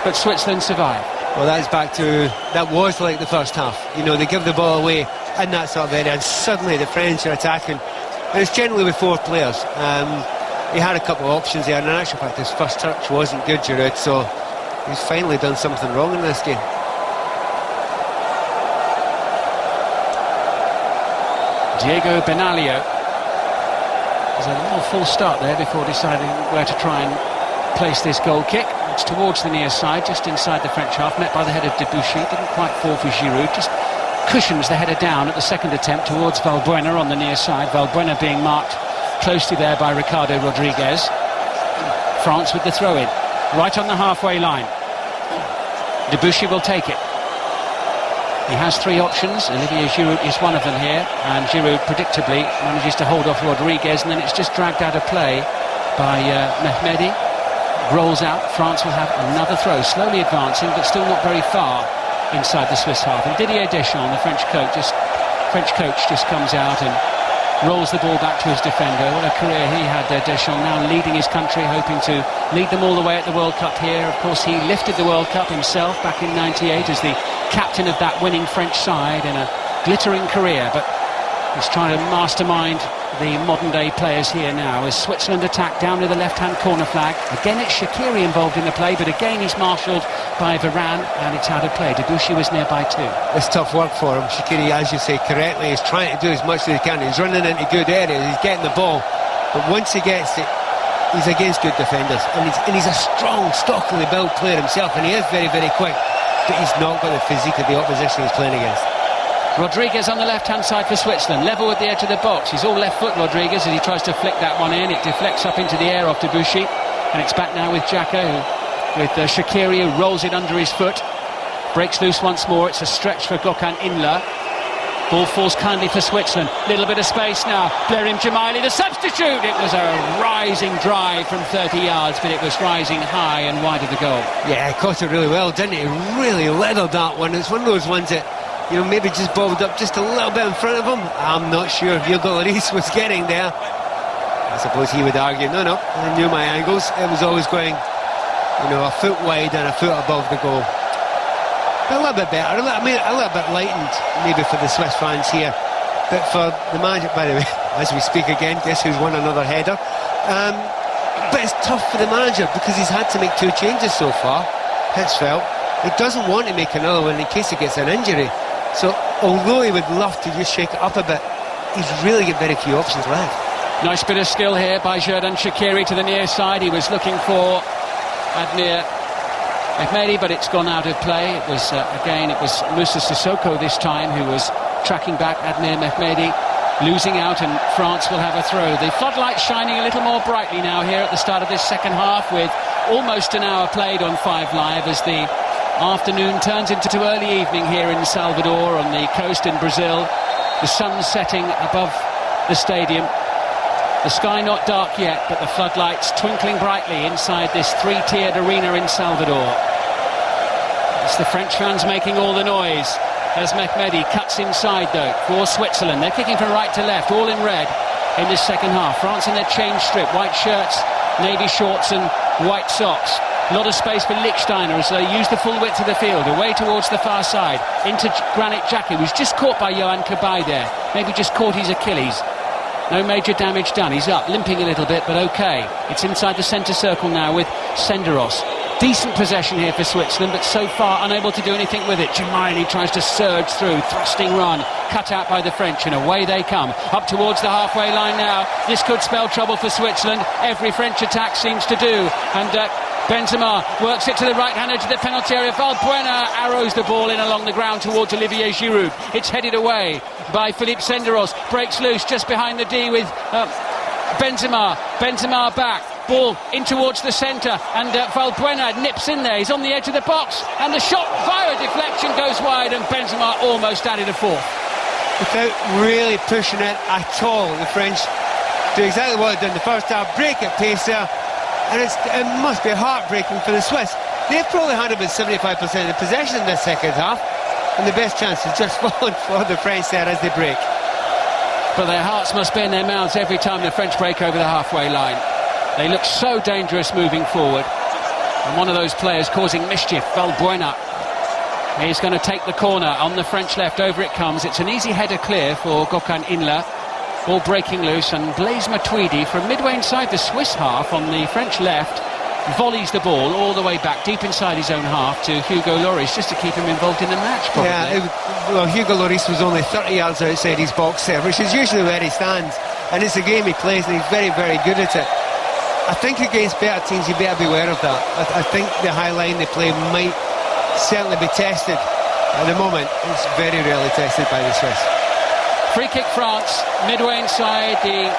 but Switzerland survived. Well, that's back to, that was like the first half. You know, they give the ball away in that sort of area, and suddenly the French are attacking. And it's generally with 4 players. He had a couple of options there, and in actual fact his first touch wasn't good, Giroud, so he's finally done something wrong in this game. Diego Benaglio. There's a little false start there before deciding where to try and place this goal kick. It's towards the near side, just inside the French half, met by the head of Debuchy. Didn't quite fall for Giroud, just cushions the header down at the second attempt towards Valbuena on the near side. Valbuena being marked closely there by Ricardo Rodriguez. France with the throw-in, right on the halfway line. Debuchy will take it. He has 3 options. Olivier Giroud is one of them here, and Giroud predictably manages to hold off Rodriguez, and then it's just dragged out of play by Mehmedi. Rolls out. France will have another throw, slowly advancing, but still not very far inside the Swiss half. And Didier Deschamps, the French coach, just comes out and rolls the ball back to his defender. What a career he had there, Deschamps, now leading his country, hoping to lead them all the way at the World Cup here. Of course, he lifted the World Cup himself back in '98 as the captain of that winning French side in a glittering career, but he's trying to mastermind the modern-day players here now as Switzerland attack down to the left-hand corner flag. Again, it's Shaqiri involved in the play, but again he's marshalled by Varane, and it's out of play. Debuchy was nearby too. It's tough work for him. Shaqiri, as you say correctly, is trying to do as much as he can. He's running into good areas, he's getting the ball, but once he gets it, he's against good defenders, and he's a strong, stockily built player himself, and he is very, very quick, but he's not got the physique of the opposition he's playing against. Rodriguez on the left-hand side for Switzerland, level with the edge of the box. He's all left foot, Rodriguez, as he tries to flick that one in. It deflects up into the air off Debuchy, and it's back now with Xhaka, with Shaqiri, who rolls it under his foot. Breaks loose once more. It's a stretch for Gökhan Inler. Ball falls kindly for Switzerland. Little bit of space now. Blerim Jemaili, the substitute. It was a rising drive from 30 yards, but it was rising high and wide of the goal. Yeah, he caught it really well, didn't he? Really leathered that one. It's one of those ones that, you know, maybe just bobbled up just a little bit in front of him. I'm not sure if Hugo Lloris was getting there. I suppose he would argue, no, I knew my angles. It was always going, you know, a foot wide and a foot above the goal. But a little bit better, a little bit lightened maybe for the Swiss fans here. But for the manager, by the way, as we speak again, guess who's won another header? But it's tough for the manager because he's had to make 2 changes so far, Hitzfeld. He doesn't want to make another one in case he gets an injury. So, although he would love to just shake it up a bit, he's really got very few options left. Nice bit of skill here by Xherdan Shaqiri to the near side. He was looking for Admir Mehmedi, but it's gone out of play. It was, again, it was Moussa Sissoko this time who was tracking back Admir Mehmedi, losing out, and France will have a throw. The floodlights shining a little more brightly now here at the start of this second half, with almost an hour played on 5 Live as the Afternoon turns into early evening here in Salvador on the coast in Brazil. The sun's setting above the stadium. The sky not dark yet, but the floodlights twinkling brightly inside this three-tiered arena in Salvador. It's the French fans making all the noise as Mehmedi cuts inside though for Switzerland. They're kicking from right to left, all in red in this second half. France in their change strip, white shirts, navy shorts and white socks. A lot of space for Lichtsteiner as they use the full width of the field, away towards the far side, into Granit Xhaka, who's just caught by Johan Kabay there. Maybe just caught his Achilles. No major damage done. He's up, limping a little bit, but okay. It's inside the centre circle now with Senderos. Decent possession here for Switzerland, but so far unable to do anything with it. Gimaini tries to surge through, thrusting run, cut out by the French, and away they come. Up towards the halfway line now. This could spell trouble for Switzerland. Every French attack seems to do. And Benzema works it to the right-hand edge of the penalty area. Valbuena arrows the ball in along the ground towards Olivier Giroud. It's headed away by Philippe Senderos. Breaks loose just behind the D with Benzema. Benzema back. Ball in towards the centre. And Valbuena nips in there. He's on the edge of the box. And the shot via deflection goes wide. And Benzema almost added a fourth. Without really pushing it at all, the French do exactly what they've done in the first half. Break at pace there. And it must be heartbreaking for the Swiss. They've probably had about 75% of the possession in this second half, and the best chance is just fallen for the French there as they break. But their hearts must be in their mouths every time the French break over the halfway line. They look so dangerous moving forward. And one of those players causing mischief, Valbuena, he's going to take the corner on the French left. Over it comes. It's an easy header clear for Gökhan Inler. Ball breaking loose, and Blaise Matuidi from midway inside the Swiss half on the French left volleys the ball all the way back deep inside his own half to Hugo Lloris, just to keep him involved in the match probably. Yeah, well, Hugo Lloris was only 30 yards outside his box there, which is usually where he stands, and it's a game he plays and he's very, very good at it. I think against better teams you better beware of that. I think the high line they play might certainly be tested. At the moment it's very rarely tested by the Swiss. Free kick France, midway inside the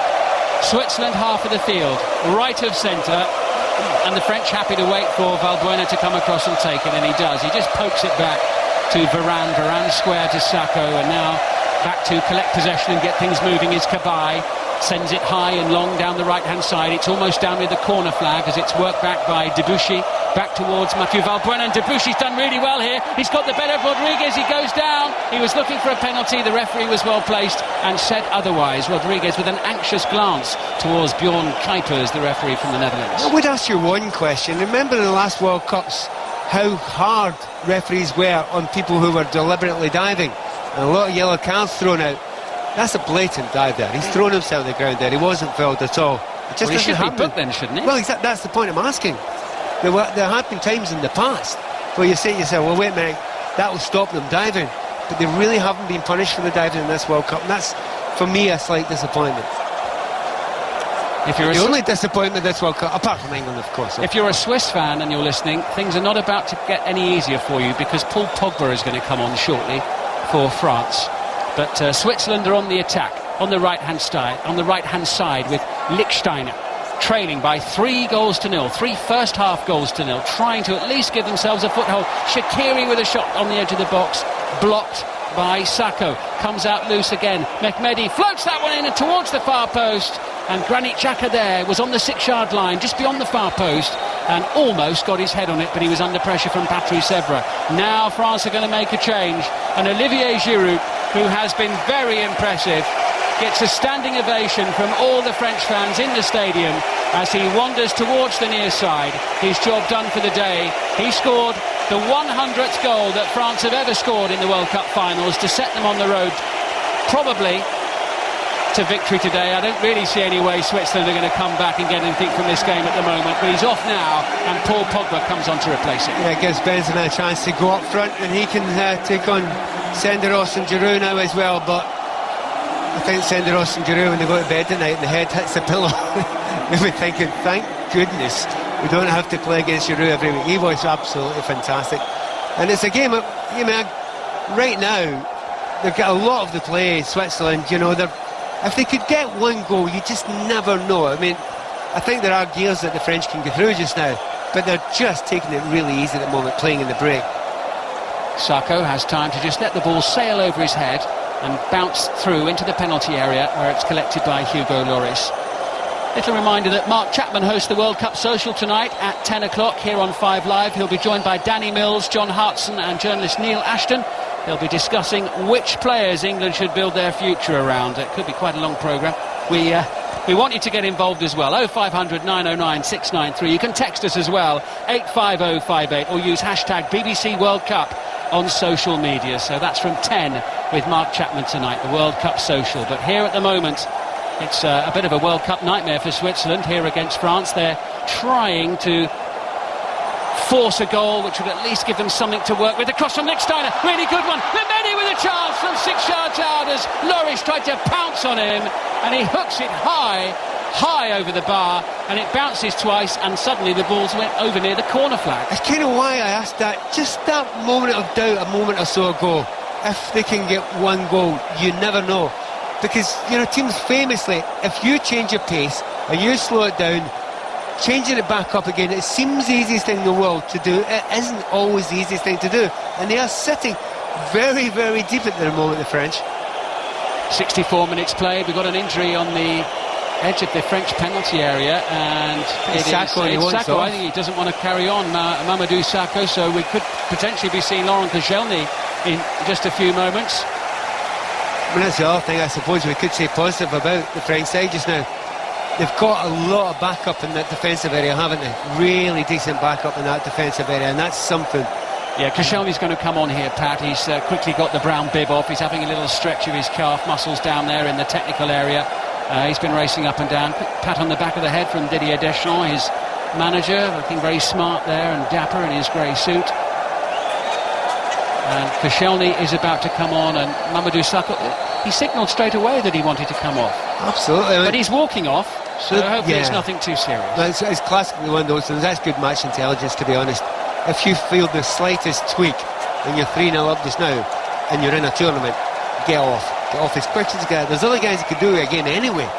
Switzerland half of the field, right of centre, and the French happy to wait for Valbuena to come across and take it, and he does. He just pokes it back to Varane, Varane square to Sacco, and now back to collect possession and get things moving is Kabay. Sends it high and long down the right-hand side. It's almost down with the corner flag as it's worked back by Debuchy. Back towards Mathieu Valbuena, and Debuchy's done really well here. He's got the better of Rodriguez. He goes down. He was looking for a penalty. The referee was well placed and said otherwise. Rodriguez with an anxious glance towards Bjorn Kuipers, the referee from the Netherlands. I would ask you one question. Remember in the last World Cups how hard referees were on people who were deliberately diving, and a lot of yellow cards thrown out. That's a blatant dive there. He's thrown himself on the ground there. He wasn't fouled at all. It just he should happen. be booked then, shouldn't he? Well, exactly. That's the point I'm asking. There have been times in the past where you say to yourself, well, wait a minute, that will stop them diving. But they really haven't been punished for the diving in this World Cup. And that's, for me, a slight disappointment. If you're the only disappointment this World Cup, apart from England, of course. If you're a Swiss fan and you're listening, things are not about to get any easier for you, because Paul Pogba is going to come on shortly for France. But Switzerland are on the attack, on the right-hand side with Lichtsteiner, trailing by 3-0, 3 first-half goals to nil, trying to at least give themselves a foothold. Shaqiri with a shot on the edge of the box, blocked by Sacco, comes out loose again. Mehmedi floats that one in and towards the far post, and Granit Xhaka there was on the 6-yard line, just beyond the far post, and almost got his head on it, but he was under pressure from Patrice Evra. Now France are going to make a change, and Olivier Giroud, who has been very impressive, gets a standing ovation from all the French fans in the stadium as he wanders towards the near side. His job done for the day. He scored the 100th goal that France have ever scored in the World Cup finals to set them on the road, probably to victory today. I don't really see any way Switzerland are going to come back and get anything from this game at the moment, but he's off now and Paul Pogba comes on to replace him. Yeah, it gives Benzema a chance to go up front, and he can take on Senderos and Giroud now as well. But I think Senderos and Giroud, when they go to bed tonight and the head hits the pillow, they'll be thinking, thank goodness we don't have to play against Giroud every week. He was absolutely fantastic. And it's a game of, right now they've got a lot of the play, Switzerland. If they could get one goal, you just never know. I mean, I think there are gears that the French can go through just now, but they're just taking it really easy at the moment, playing in the break. Sacco has time to just let the ball sail over his head and bounce through into the penalty area where it's collected by Hugo Lloris. Little reminder that Mark Chapman hosts the World Cup Social tonight at 10 o'clock here on 5 Live. He'll be joined by Danny Mills, John Hartson and journalist Neil Ashton. They'll be discussing which players England should build their future around. It could be quite a long programme. We want you to get involved as well. 0500 909 693. You can text us as well, 85058, or use hashtag BBC World Cup on social media. So that's from 10 with Mark Chapman tonight, the World Cup Social. But here at the moment, it's a bit of a World Cup nightmare for Switzerland here against France. They're trying to force a goal which would at least give them something to work with. The cross from Nick Steiner, really good one. Lemeni with a chance from 6 yards out as Lloris tried to pounce on him, and he hooks it high over the bar, and it bounces twice, and suddenly the balls went over near the corner flag. That's kind of why I asked that. Just that moment of doubt a moment or so ago. If they can get one goal, you never know. Because, you know, teams famously, if you change your pace and you slow it down, changing it back up again, it seems the easiest thing in the world to do. It isn't always the easiest thing to do. And they are sitting very, very deep at the moment, the French. 64 minutes played. We've got an injury on the edge of the French penalty area, and it's Sacco. I think he doesn't want to carry on, Mamadou Sacco, so we could potentially be seeing Laurent Koscielny in just a few moments. I mean, that's the other thing I suppose we could say positive about the French side just now. They've got a lot of backup in that defensive area, haven't they? Really decent backup in that defensive area, and that's something. Yeah, Koscielny's going to come on here, Pat. He's quickly got the brown bib off. He's having a little stretch of his calf muscles down there in the technical area. He's been racing up and down. Quick pat on the back of the head from Didier Deschamps, his manager, looking very smart there and dapper in his grey suit. And Koscielny is about to come on, and Mamadou Sacco, he signalled straight away that he wanted to come off. Absolutely. But he's walking off, so hopefully it's nothing too serious. No, it's classically one of those things. That's good match intelligence, to be honest. If you feel the slightest tweak when you're 3-0 up just now and you're in a tournament, get off as quick as you can. There's other guys that could do it again anyway,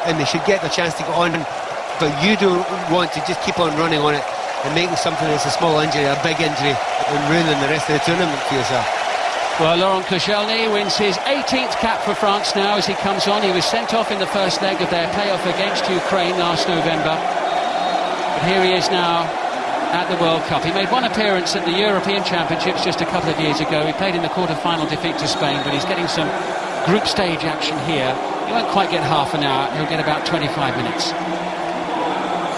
and they should get the chance to go on, but you don't want to just keep on running on it and making something that's a small injury a big injury and ruining the rest of the tournament for yourself. Well, Laurent Koscielny wins his 18th cap for France now as he comes on. He was sent off in the first leg of their playoff against Ukraine last November, but here he is now at the World Cup. He made one appearance at the European Championships just a couple of years ago. He played in the quarter-final defeat to Spain, but he's getting some group stage action here. He won't quite get half an hour, he'll get about 25 minutes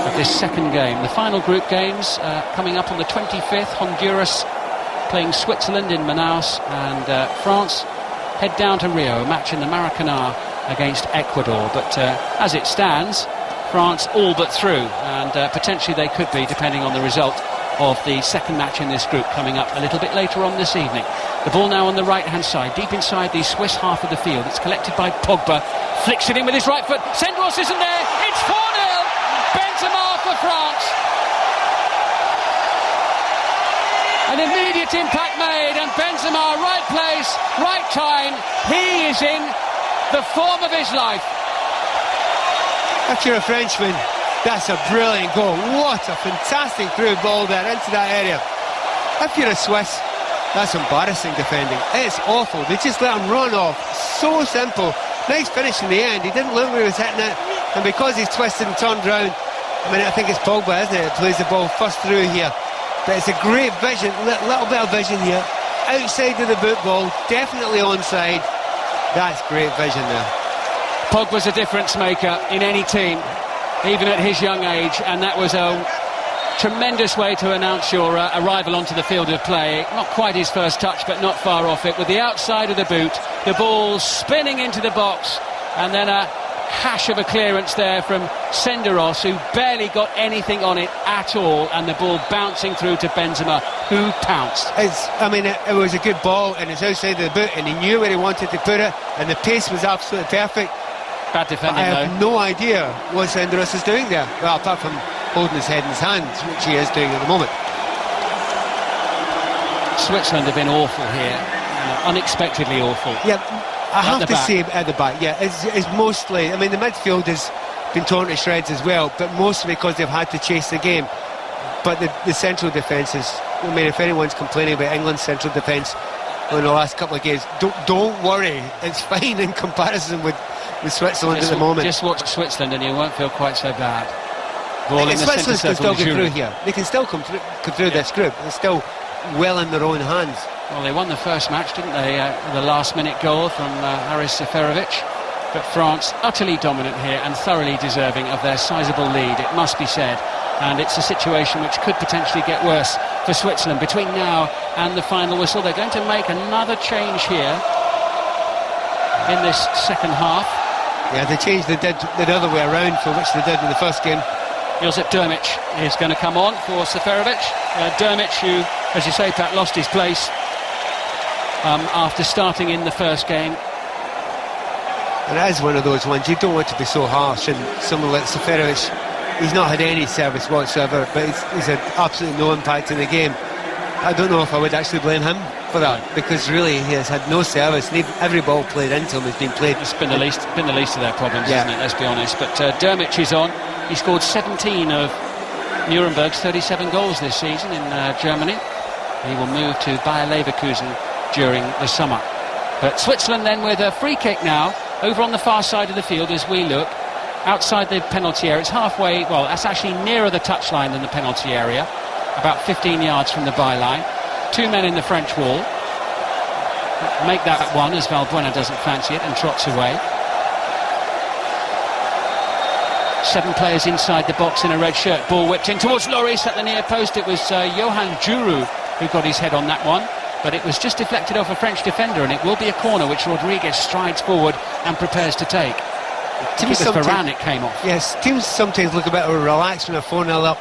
of this second game. The final group games coming up on the 25th. Honduras playing Switzerland in Manaus, and France head down to Rio, a match in the Maracanã against Ecuador. But as it stands, France all but through, and potentially they could be, depending on the result of the second match in this group coming up a little bit later on this evening. The ball now on the right-hand side, deep inside the Swiss half of the field. It's collected by Pogba, flicks it in with his right foot. Senderos isn't there. It's 4-0. Benzema for France. An immediate impact made, and Benzema, right place, right time. He is in the form of his life. If you're a Frenchman, that's a brilliant goal. What a fantastic through ball there into that area. If you're a Swiss, that's embarrassing defending. It's awful. They just let him run off. So simple. Nice finish in the end. He didn't look where he was hitting it, and because he's twisted and turned round, I mean, I think it's Pogba, isn't it, that plays the ball first through here. But it's a great vision, little bit of vision here. Outside of the boot ball, definitely onside. That's great vision there. Pogba's a difference maker in any team, even at his young age, and that was a tremendous way to announce your arrival onto the field of play. Not quite his first touch, but not far off it. With the outside of the boot, the ball spinning into the box, and then a hash of a clearance there from Senderos, who barely got anything on it at all, and the ball bouncing through to Benzema, who pounced. It was a good ball, and it's outside of the boot, and he knew where he wanted to put it, and the pace was absolutely perfect. Bad defending, I have no idea what Senderos is doing there. Well, apart from holding his head in his hands, which he is doing at the moment. Switzerland have been awful here, unexpectedly awful. Yeah, I have to say at the back, yeah, it's mostly, I mean, the midfield has been torn to shreds as well, but mostly because they've had to chase the game. But the central defence is I mean, if anyone's complaining about England's central defence in the last couple of games, don't worry, it's fine in comparison with Switzerland at the moment. Just watch Switzerland and you won't feel quite so bad. Ball in the Switzerland centre can still circle. get through here. They can still come through this group. They're still well in their own hands. Well, they won the first match, didn't they? The last-minute goal from Haris Seferovic. But France utterly dominant here and thoroughly deserving of their sizable lead, it must be said. And it's a situation which could potentially get worse for Switzerland. Between now and the final whistle, they're going to make another change here in this second half. Yeah, they changed the other way around, for which they did in the first game. Josip Drmic is going to come on for Seferovic. Drmic, who, as you say, Pat, lost his place after starting in the first game. And it is one of those ones, you don't want to be so harsh, and someone like Seferovic, he's not had any service whatsoever, but he's had absolutely no impact in the game. I don't know if I would actually blame him for that, because really he has had no service, and every ball played into him has been played. It's been the least of their problems, isn't it, let's be honest. But Drmic is on. He scored 17 of Nuremberg's 37 goals this season in Germany. He will move to Bayer Leverkusen during the summer. But Switzerland then with a free kick now, over on the far side of the field as we look, outside the penalty area. It's halfway, well, that's actually nearer the touchline than the penalty area, about 15 yards from the byline. Two men in the French wall. Make that one as Valbuena doesn't fancy it and trots away. 7 players inside the box in a red shirt. Ball whipped in towards Lloris at the near post. It was Johan Giroud who got his head on that one, but it was just deflected off a French defender, and it will be a corner which Rodriguez strides forward and prepares to take. It was Varane it came off. Yes, teams sometimes look a bit relaxed when they're 4-0 up,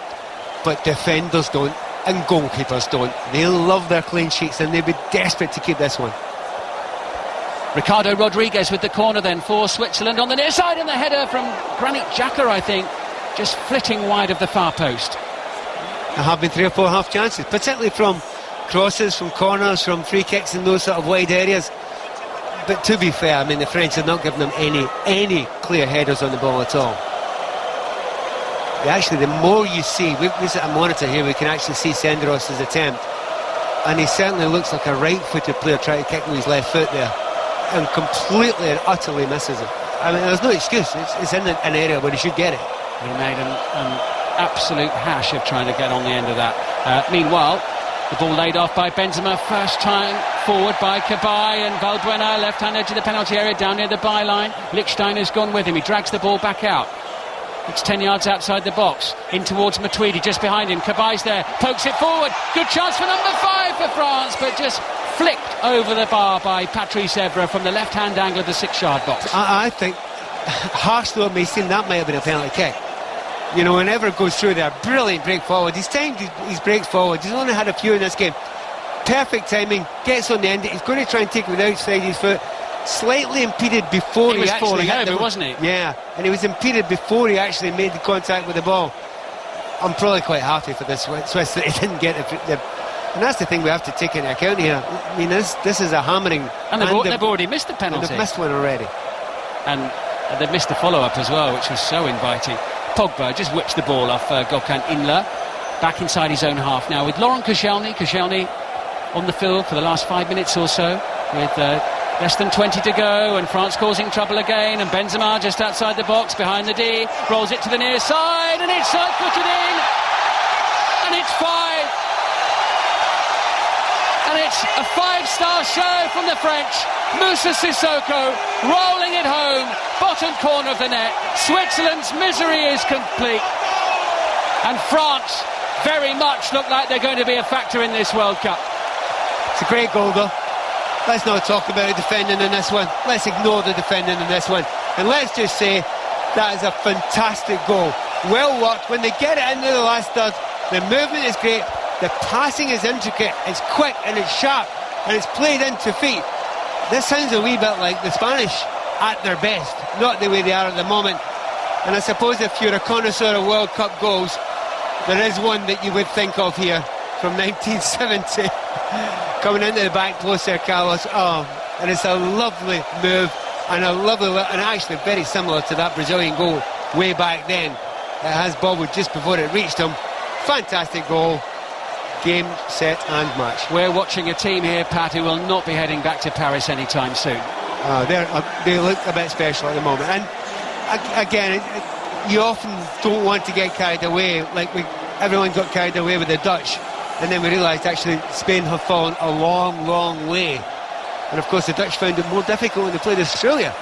but defenders don't, and goalkeepers don't. They love their clean sheets, and they'd be desperate to keep this one. Ricardo Rodriguez with the corner then for Switzerland on the near side, and the header from Granit Xhaka, I think, just flitting wide of the far post. There have been 3 or 4 half chances, particularly from crosses, from corners, from free kicks in those sort of wide areas. But to be fair, I mean, the French have not given them any clear headers on the ball at all. Actually, the more you see, we've got a monitor here, we can actually see Senderos's attempt, and he certainly looks like a right-footed player trying to kick with his left foot there, and completely and utterly misses it. I mean, there's no excuse. It's in an area where he should get it. He made an absolute hash of trying to get on the end of that. Meanwhile, the ball laid off by Benzema, first time forward by Cabaye, and Valbuena, left-hand edge of the penalty area, down near the byline. Lichtsteiner's gone with him, he drags the ball back out. It's 10 yards outside the box, in towards Matuidi, just behind him. Cabaye's there, pokes it forward. Good chance for number 5 for France, but just flicked over the bar by Patrice Evra from the left-hand angle of the 6-yard box. I think, harsh though it may seem, that might have been a penalty kick. You know, whenever it goes through there, brilliant break forward. He's timed his breaks forward. He's only had a few in this game. Perfect timing, gets on the end. He's going to try and take it with outside his foot. Slightly impeded before he actually hit over, wasn't he? Yeah, and he was impeded before he actually made the contact with the ball. I'm probably quite happy for this Swiss that he didn't get the and that's the thing we have to take into account here. I mean, this is a hammering. And they've already missed the penalty. They've missed one already. And they've missed the follow-up as well, which was so inviting. Pogba just whips the ball off Gökhan Inler, back inside his own half now with Laurent Koscielny. Koscielny on the field for the last 5 minutes or so, with less than 20 to go, and France causing trouble again, and Benzema just outside the box, behind the D, rolls it to the near side, and it's side-footed in, and it's 5. And it's a 5-star show from the French. Moussa Sissoko rolling it home, bottom corner of the net. Switzerland's misery is complete, and France very much look like they're going to be a factor in this World Cup. It's a great goal though. Let's not talk about defending in this one. Let's ignore the defending in this one, and let's just say that is a fantastic goal. Well worked. When they get it into the last third, the movement is great, the passing is intricate, it's quick and it's sharp, and it's played into feet. This sounds a wee bit like the Spanish at their best, not the way they are at the moment. And I suppose if you're a connoisseur of World Cup goals, there is one that you would think of here from 1970. Coming into the back post there, Carlos. Oh, and it's a lovely move, and and actually very similar to that Brazilian goal way back then. It has bobbled just before it reached him. Fantastic goal. game, set and match. We're watching a team here, Pat, who will not be heading back to Paris anytime soon. They look a bit special at the moment. And again, you often don't want to get carried away, like everyone got carried away with the Dutch, and then we realised actually Spain have fallen a long way. And of course the Dutch found it more difficult when they played Australia.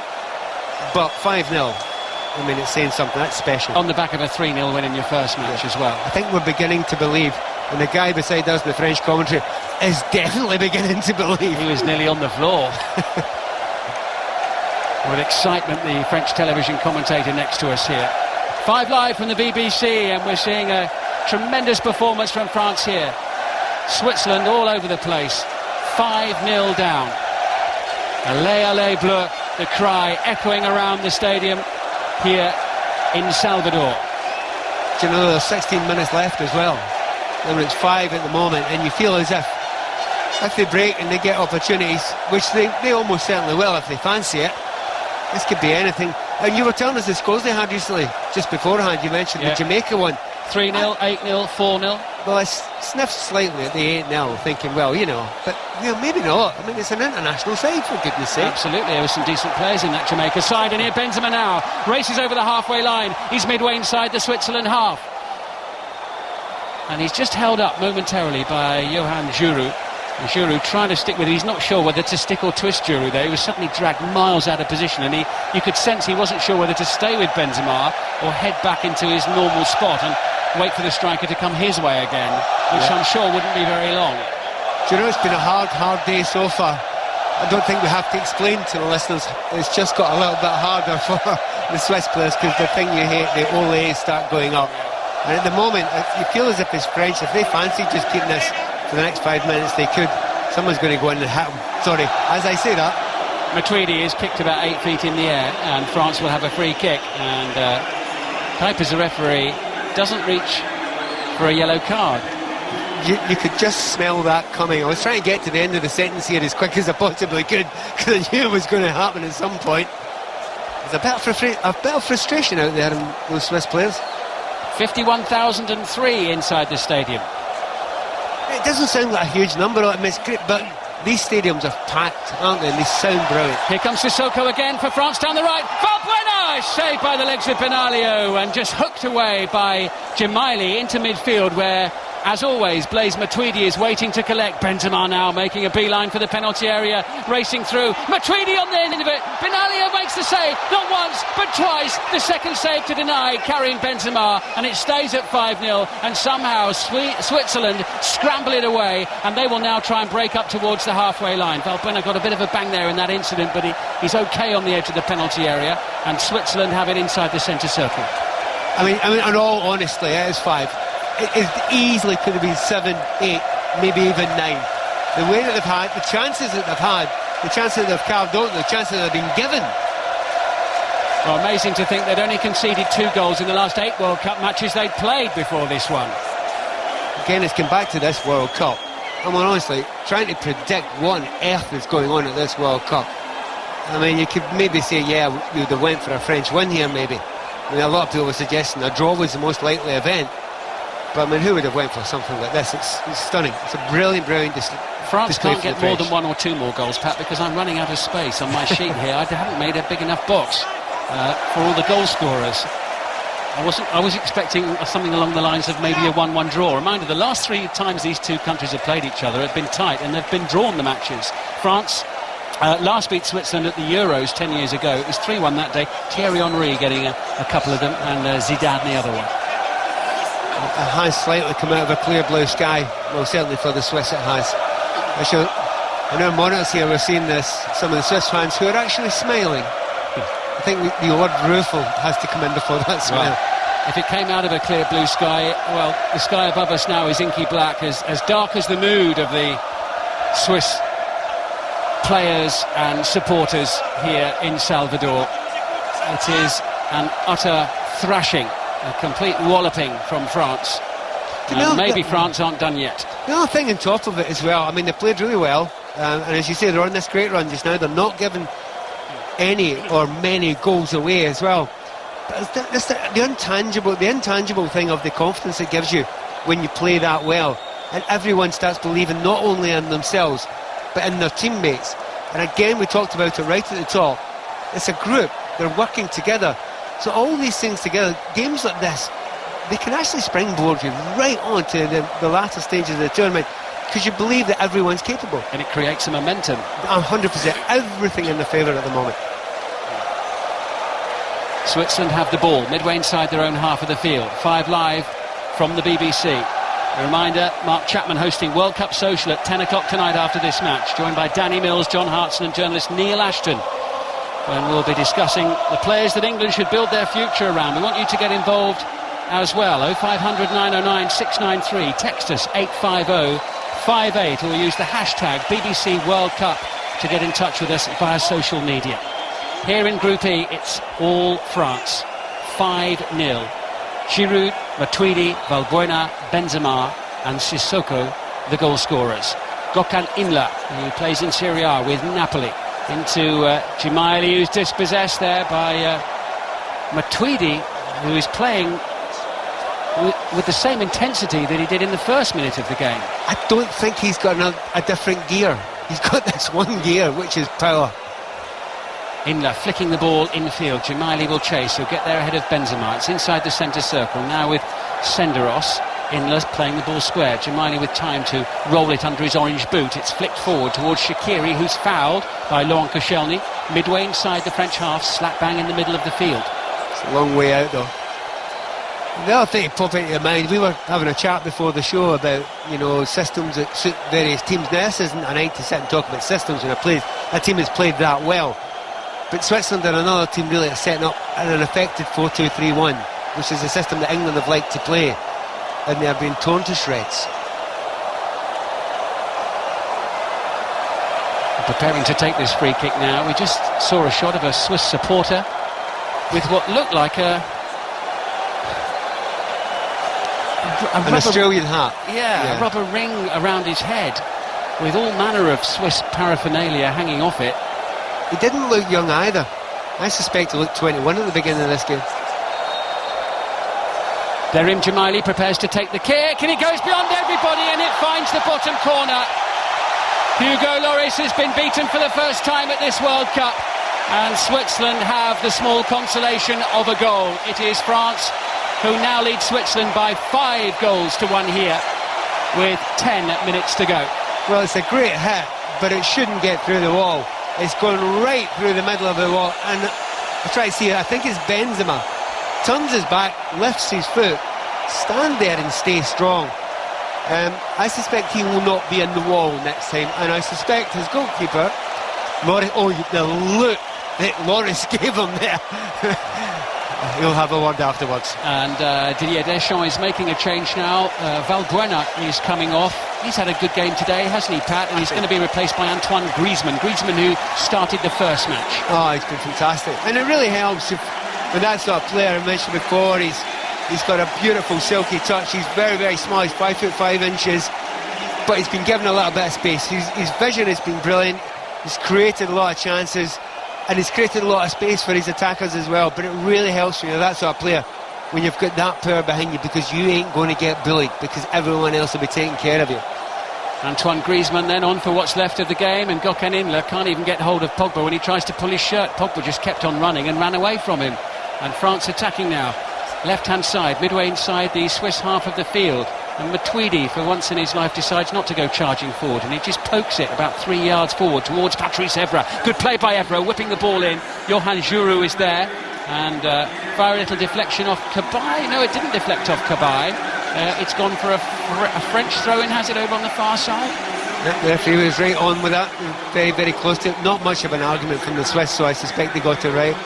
But 5-0, I mean, it's saying something. That's special. On the back of a 3-0 win in your first match as well. I think we're beginning to believe, and the guy beside us, the French commentary, is definitely beginning to believe. He was nearly on the floor. With excitement, the French television commentator next to us here. 5 Live from the BBC, and we're seeing a tremendous performance from France here. Switzerland all over the place. 5-0 down. Allez, allez, bleu, the cry echoing around the stadium here in Salvador. Do you know, there's 16 minutes left as well. Remember, it's 5 at the moment, and you feel as if they break and they get opportunities, which they almost certainly will if they fancy it, this could be anything. And you were telling us the scores they had recently, just beforehand. You mentioned the Jamaica one. 3-0, 8-0, 4-0. Well, I sniffed slightly at the 8-0, thinking, well, you know, but maybe not. I mean, it's an international side, for goodness sake. Absolutely, there were some decent players in that Jamaica side. And here Benzema now races over the halfway line. He's midway inside the Switzerland half. And he's just held up momentarily by Johan Giroud. And Giroud trying to stick with it. He's not sure whether to stick or twist Giroud there. He was suddenly dragged miles out of position, and you could sense he wasn't sure whether to stay with Benzema or head back into his normal spot and wait for the striker to come his way again, which I'm sure wouldn't be very long. Do you know, it's been a hard day so far. I don't think we have to explain to the listeners. It's just got a little bit harder for the Swiss players, because the thing you hate, the olays start going up. And at the moment, you feel as if it's French. If they fancy just keeping this for the next 5 minutes, they could. Someone's going to go in and hit them. Sorry, as I say that, Matuidi is kicked about 8 feet in the air, and France will have a free kick. And Kuipers, the referee, doesn't reach for a yellow card. You could just smell that coming. I was trying to get to the end of the sentence here as quick as I possibly could, because I knew it was going to happen at some point. There's a bit of frustration out there in those Swiss players. 51,003 inside the stadium. It doesn't sound like a huge number, but these stadiums are packed, aren't they? And they sound brilliant. Here comes Sissoko again for France down the right. Valbuena! Saved by the legs of Benaglio and just hooked away by Gemaili into midfield, where, as always, Blaise Matuidi is waiting to collect. Benzema now making a beeline for the penalty area, racing through. Matuidi on the end of it. Benaglio makes the save, not once, but twice. The second save to deny, carrying Benzema, and it stays at 5-0. And somehow Switzerland scramble it away, and they will now try and break up towards the halfway line. Valbuena got a bit of a bang there in that incident, but he's okay on the edge of the penalty area, and Switzerland have it inside the centre circle. I mean, in all honesty, it is 5. It easily could have been 7, 8, maybe even 9. The way that they've had, the chances that they've had, the chances that they've carved out, the chances that they've been given. Well, amazing to think they'd only conceded 2 goals in the last 8 World Cup matches they'd played before this one. Again, it's come back to this World Cup. I mean, honestly, trying to predict what on earth is going on at this World Cup. I mean, you could maybe say, yeah, we would have went for a French win here, maybe. I mean, a lot of people were suggesting a draw was the most likely event. But I mean, who would have went for something like this? It's stunning. It's a brilliant display. France can't get more than 1 or 2 more goals, Pat, because I'm running out of space on my sheet here. I haven't made a big enough box for all the goal scorers. I was expecting something along the lines of maybe a 1-1 draw. Reminder, the last 3 times these two countries have played each other have been tight, and they've been drawn, the matches. France last beat Switzerland at the Euros 10 years ago. It was 3-1 that day. Thierry Henry getting a couple of them, and Zidane the other one. It has slightly come out of a clear blue sky. Well, certainly for the Swiss it has. I know monitors here, we're seeing this, some of the Swiss fans who are actually smiling. I think the word rueful has to come in before that smile. Well, if it came out of a clear blue sky, well, the sky above us now is inky black, as dark as the mood of the Swiss players and supporters here in Salvador. It is an utter thrashing, a complete walloping from France. And maybe France aren't done yet. The other thing on top of it as well, I mean, they played really well, and as you say, they're on this great run just now. They're not giving any or many goals away as well. But it's the intangible thing of the confidence it gives you when you play that well. and everyone starts believing not only in themselves but in their teammates. And again, we talked about it right at the top, it's a group, they're working together. So all these things together, games like this, they can actually springboard you right on to the latter stages of the tournament, because you believe that everyone's capable. And it creates a momentum. 100%, everything in their favour at the moment. Switzerland have the ball midway inside their own half of the field. 5 Live from the BBC. A reminder, Mark Chapman hosting World Cup Social at 10 o'clock tonight after this match, joined by Danny Mills, John Hartson and journalist Neil Ashton, when we'll be discussing the players that England should build their future around. We want you to get involved as well. 0500 909 693. Text us 85058 or use the hashtag BBC World Cup to get in touch with us via social media. Here in Group E, it's all France. 5-0. Giroud, Matuidi, Valbuena, Benzema and Sissoko, the goal scorers. Gökhan Inler, who plays in Serie A with Napoli, into Gimaili, who's dispossessed there by Matuidi, who is playing with the same intensity that he did in the first minute of the game. I don't think he's got a different gear. He's got this one gear, which is power. Inler flicking the ball infield. Gimaili will chase. He'll get there ahead of Benzema. It's inside the centre circle. Now with Senderos. Inler playing the ball square. Gimaili with time to roll it under his orange boot. It's flicked forward towards Shaqiri, who's fouled by Laurent Koscielny. Midway inside the French half, slap bang in the middle of the field. It's a long way out though. The other thing to pop into your mind, we were having a chat before the show about, you know, systems that suit various teams. Now this isn't a night to sit and talk about systems when a team has played that well. But Switzerland and another team really are setting up an effective 4-2-3-1, which is a system that England have liked to play, and they are being torn to shreds. Preparing to take this free kick now. We just saw a shot of a Swiss supporter with what looked like an Australian hat. Yeah, a rubber ring around his head with all manner of Swiss paraphernalia hanging off it. He didn't look young either. I suspect he looked 21 at the beginning of this game. Derim Gimaili prepares to take the kick, and it goes beyond everybody, and it finds the bottom corner. Hugo Lloris has been beaten for the first time at this World Cup, and Switzerland have the small consolation of a goal. It is France who now lead Switzerland by 5 goals to 1 here, with 10 minutes to go. Well, it's a great hit, but it shouldn't get through the wall. It's going right through the middle of the wall, and I try to see it. I think it's Benzema. Turns his back, lifts his foot, stand there and stay strong. I suspect he will not be in the wall next time, and I suspect his goalkeeper, Lloris, the look that Lloris gave him there. He'll have a word afterwards. And Didier Deschamps is making a change now. Valbuena is coming off. He's had a good game today, hasn't he, Pat? And he's going to be replaced by Antoine Griezmann. Griezmann, who started the first match. Oh, he's been fantastic. And it really helps when that sort of player I mentioned before. He's got a beautiful silky touch. He's very, very small. He's 5'5", but he's been given a little bit of space. His vision has been brilliant. He's created a lot of chances, and he's created a lot of space for his attackers as well. But it really helps when you're that sort of player, when you've got that power behind you, because you ain't going to get bullied, because everyone else will be taking care of you. Antoine Griezmann then on for what's left of the game, and Gökhan Inler can't even get hold of Pogba when he tries to pull his shirt. Pogba just kept on running and ran away from him. And France attacking now. Left-hand side, midway inside the Swiss half of the field. And Matuidi, for once in his life, decides not to go charging forward, and he just pokes it about 3 yards forward towards Patrice Evra. Good play by Evra, whipping the ball in. Johan Giroud is there, and via a little deflection off Cabaye. No, it didn't deflect off Cabaye. It's gone for a French throw-in, has it, over on the far side? The referee was right on with that, very, very close to it. Not much of an argument from the Swiss, so I suspect they got it right.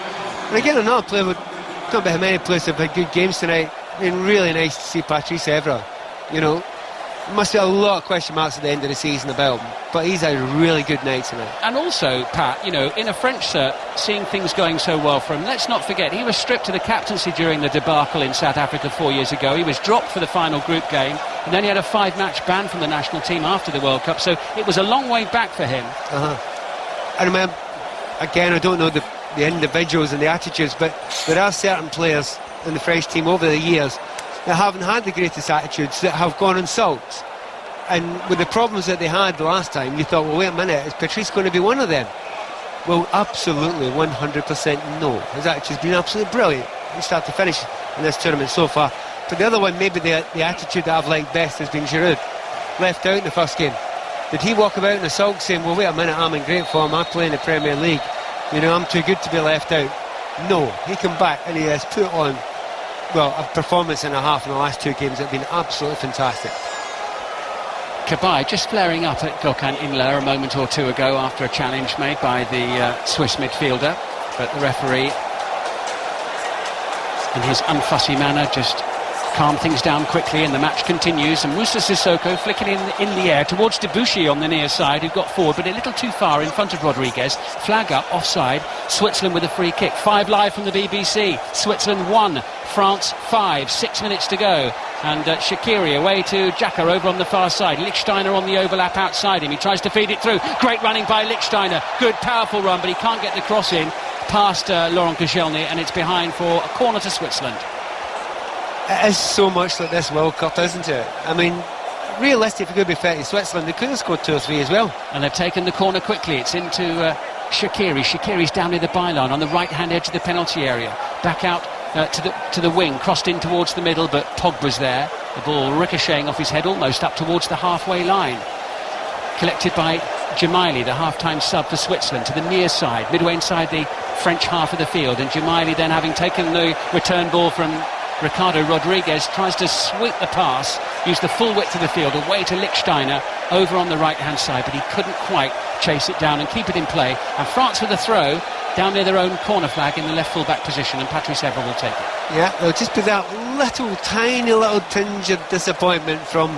And again, another player, not about how many players have had good games tonight. I mean, really nice to see Patrice Evra. You know, there must be a lot of question marks at the end of the season about him, but he's had a really good night tonight. And also, Pat, you know, in a French shirt, seeing things going so well for him, let's not forget, he was stripped to the captaincy during the debacle in South Africa 4 years ago. He was dropped for the final group game, and then he had a 5-match ban from the national team after the World Cup, so it was a long way back for him. I remember, again, I don't know the individuals and the attitudes, but there are certain players in the French team over the years that haven't had the greatest attitudes, that have gone on sulks. And with the problems that they had last time, you thought, well, wait a minute, is Patrice going to be one of them? Well, absolutely, 100% no. His attitude's been absolutely brilliant from start to finish in this tournament so far. But the other one, maybe the attitude that I've liked best has been Giroud. Left out in the first game. Did he walk about in the sulk saying, well, wait a minute, I'm in great form, I play in the Premier League, you know, I'm too good to be left out? No, he come back and he has put on, well, a performance and a half in the last two games that have been absolutely fantastic. Cabaye just flaring up at Gökhan Inler a moment or two ago after a challenge made by the Swiss midfielder, but the referee, in his unfussy manner, just calmed things down quickly, and the match continues. And Moussa Sissoko flicking in the air towards Debuchy on the near side, who got forward but a little too far in front of Rodriguez. Flag up, offside. Switzerland with a free kick. 5 live from the BBC. Switzerland 1, France 5. 6 minutes to go. And Shaqiri away to Xhaka over on the far side. Lichtsteiner on the overlap outside him. He tries to feed it through. Great running by Lichtsteiner. Good, powerful run, but he can't get the cross in past Laurent Koscielny, and it's behind for a corner to Switzerland. It is so much like this World Cup, isn't it? I mean, realistically, if it could be fair to Switzerland, they could have scored 2 or 3 as well. And they've taken the corner quickly. It's into Shaqiri. Shaqiri's down near the byline on the right-hand edge of the penalty area. Back out to the wing, crossed in towards the middle, but Pogba's there. The ball ricocheting off his head almost up towards the halfway line. Collected by Gemaili, the half-time sub for Switzerland, to the near side, midway inside the French half of the field. And Gemaili then, having taken the return ball from Ricardo Rodriguez, tries to sweep the pass, use the full width of the field away to Lichtsteiner over on the right-hand side, but he couldn't quite chase it down and keep it in play. And France with a throw down near their own corner flag in the left full-back position, and Patrice Evra will take it. Yeah, there'll just be that tiny little tinge of disappointment from,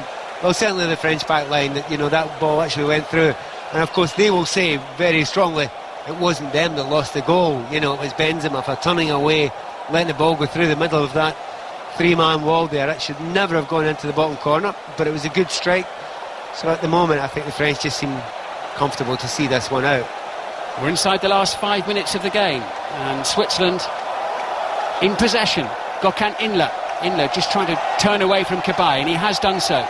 well, certainly the French back line, that, you know, that ball actually went through. And of course they will say very strongly it wasn't them that lost the goal. You know, it was Benzema for turning away, letting the ball go through the middle of that 3-man wall there. It should never have gone into the bottom corner, but it was a good strike. So at the moment I think the French just seem comfortable to see this one out. We're inside the last 5 minutes of the game, and Switzerland in possession. Gökhan Inler just trying to turn away from Cabaye, and he has done so.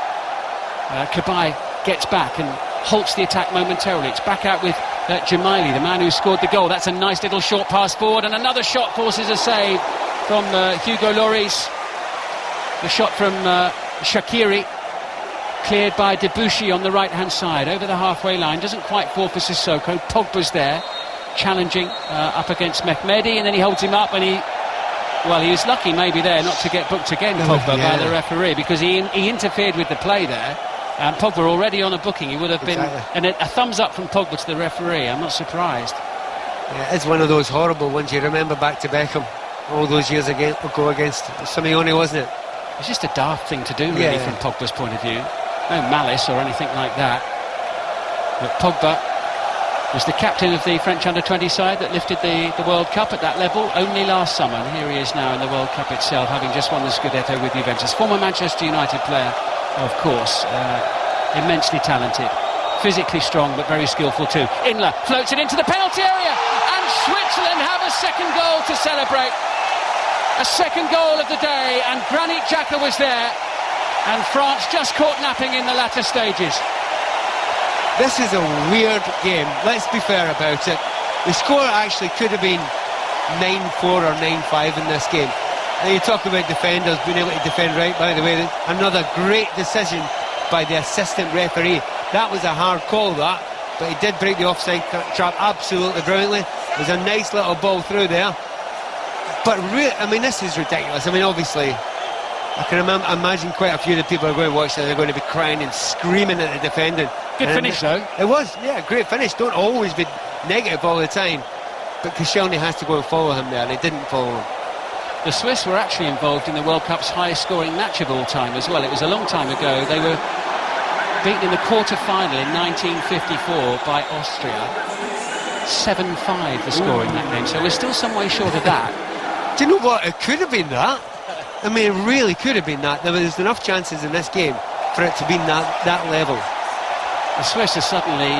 Cabaye gets back and halts the attack momentarily. It's back out with Gemaili, the man who scored the goal. That's a nice little short pass forward, and another shot forces a save from Hugo Lloris. The shot from Shaqiri, cleared by Debuchy on the right-hand side, over the halfway line. Doesn't quite fall for Sissoko. Pogba's there, challenging up against Mehmedi, and then he holds him up, and he was lucky maybe there not to get booked again, Pogba, by the referee, because he interfered with the play there. And Pogba already on a booking. He would have been, and a thumbs up from Pogba to the referee. I'm not surprised. Yeah, it's one of those horrible ones you remember back to Beckham all those years ago against Simeone, wasn't it? It's just a daft thing to do, really, from Pogba's point of view. No malice or anything like that. But Pogba was the captain of the French under-20 side that lifted the World Cup at that level only last summer. And here he is now in the World Cup itself, having just won the Scudetto with Juventus. Former Manchester United player, of course. Immensely talented. Physically strong, but very skillful too. Inler floats it into the penalty area, and Switzerland have a second goal to celebrate. A second goal of the day, and Granit Xhaka was there, and France just caught napping in the latter stages. This is a weird game, let's be fair about it. The score actually could have been 9-4 or 9-5 in this game. And you talk about defenders being able to defend right, by the way, another great decision by the assistant referee. That was a hard call, that, but he did break the offside trap absolutely brilliantly. There's a nice little ball through there. But I mean, this is ridiculous. I mean, obviously, I can imagine quite a few of the people who are going to watch this are going to be crying and screaming at the defending. Good finish, though. It was, yeah, great finish. Don't always be negative all the time. But Koscielny has to go and follow him there, and he didn't follow him. The Swiss were actually involved in the World Cup's highest scoring match of all time as well. It was a long time ago. They were beaten in the quarter-final in 1954 by Austria. 7-5 the score in that game, so we're still some way short of that. Do you know what? It could have been that. I mean, it really could have been that. There was enough chances in this game for it to be that level. The Swiss are suddenly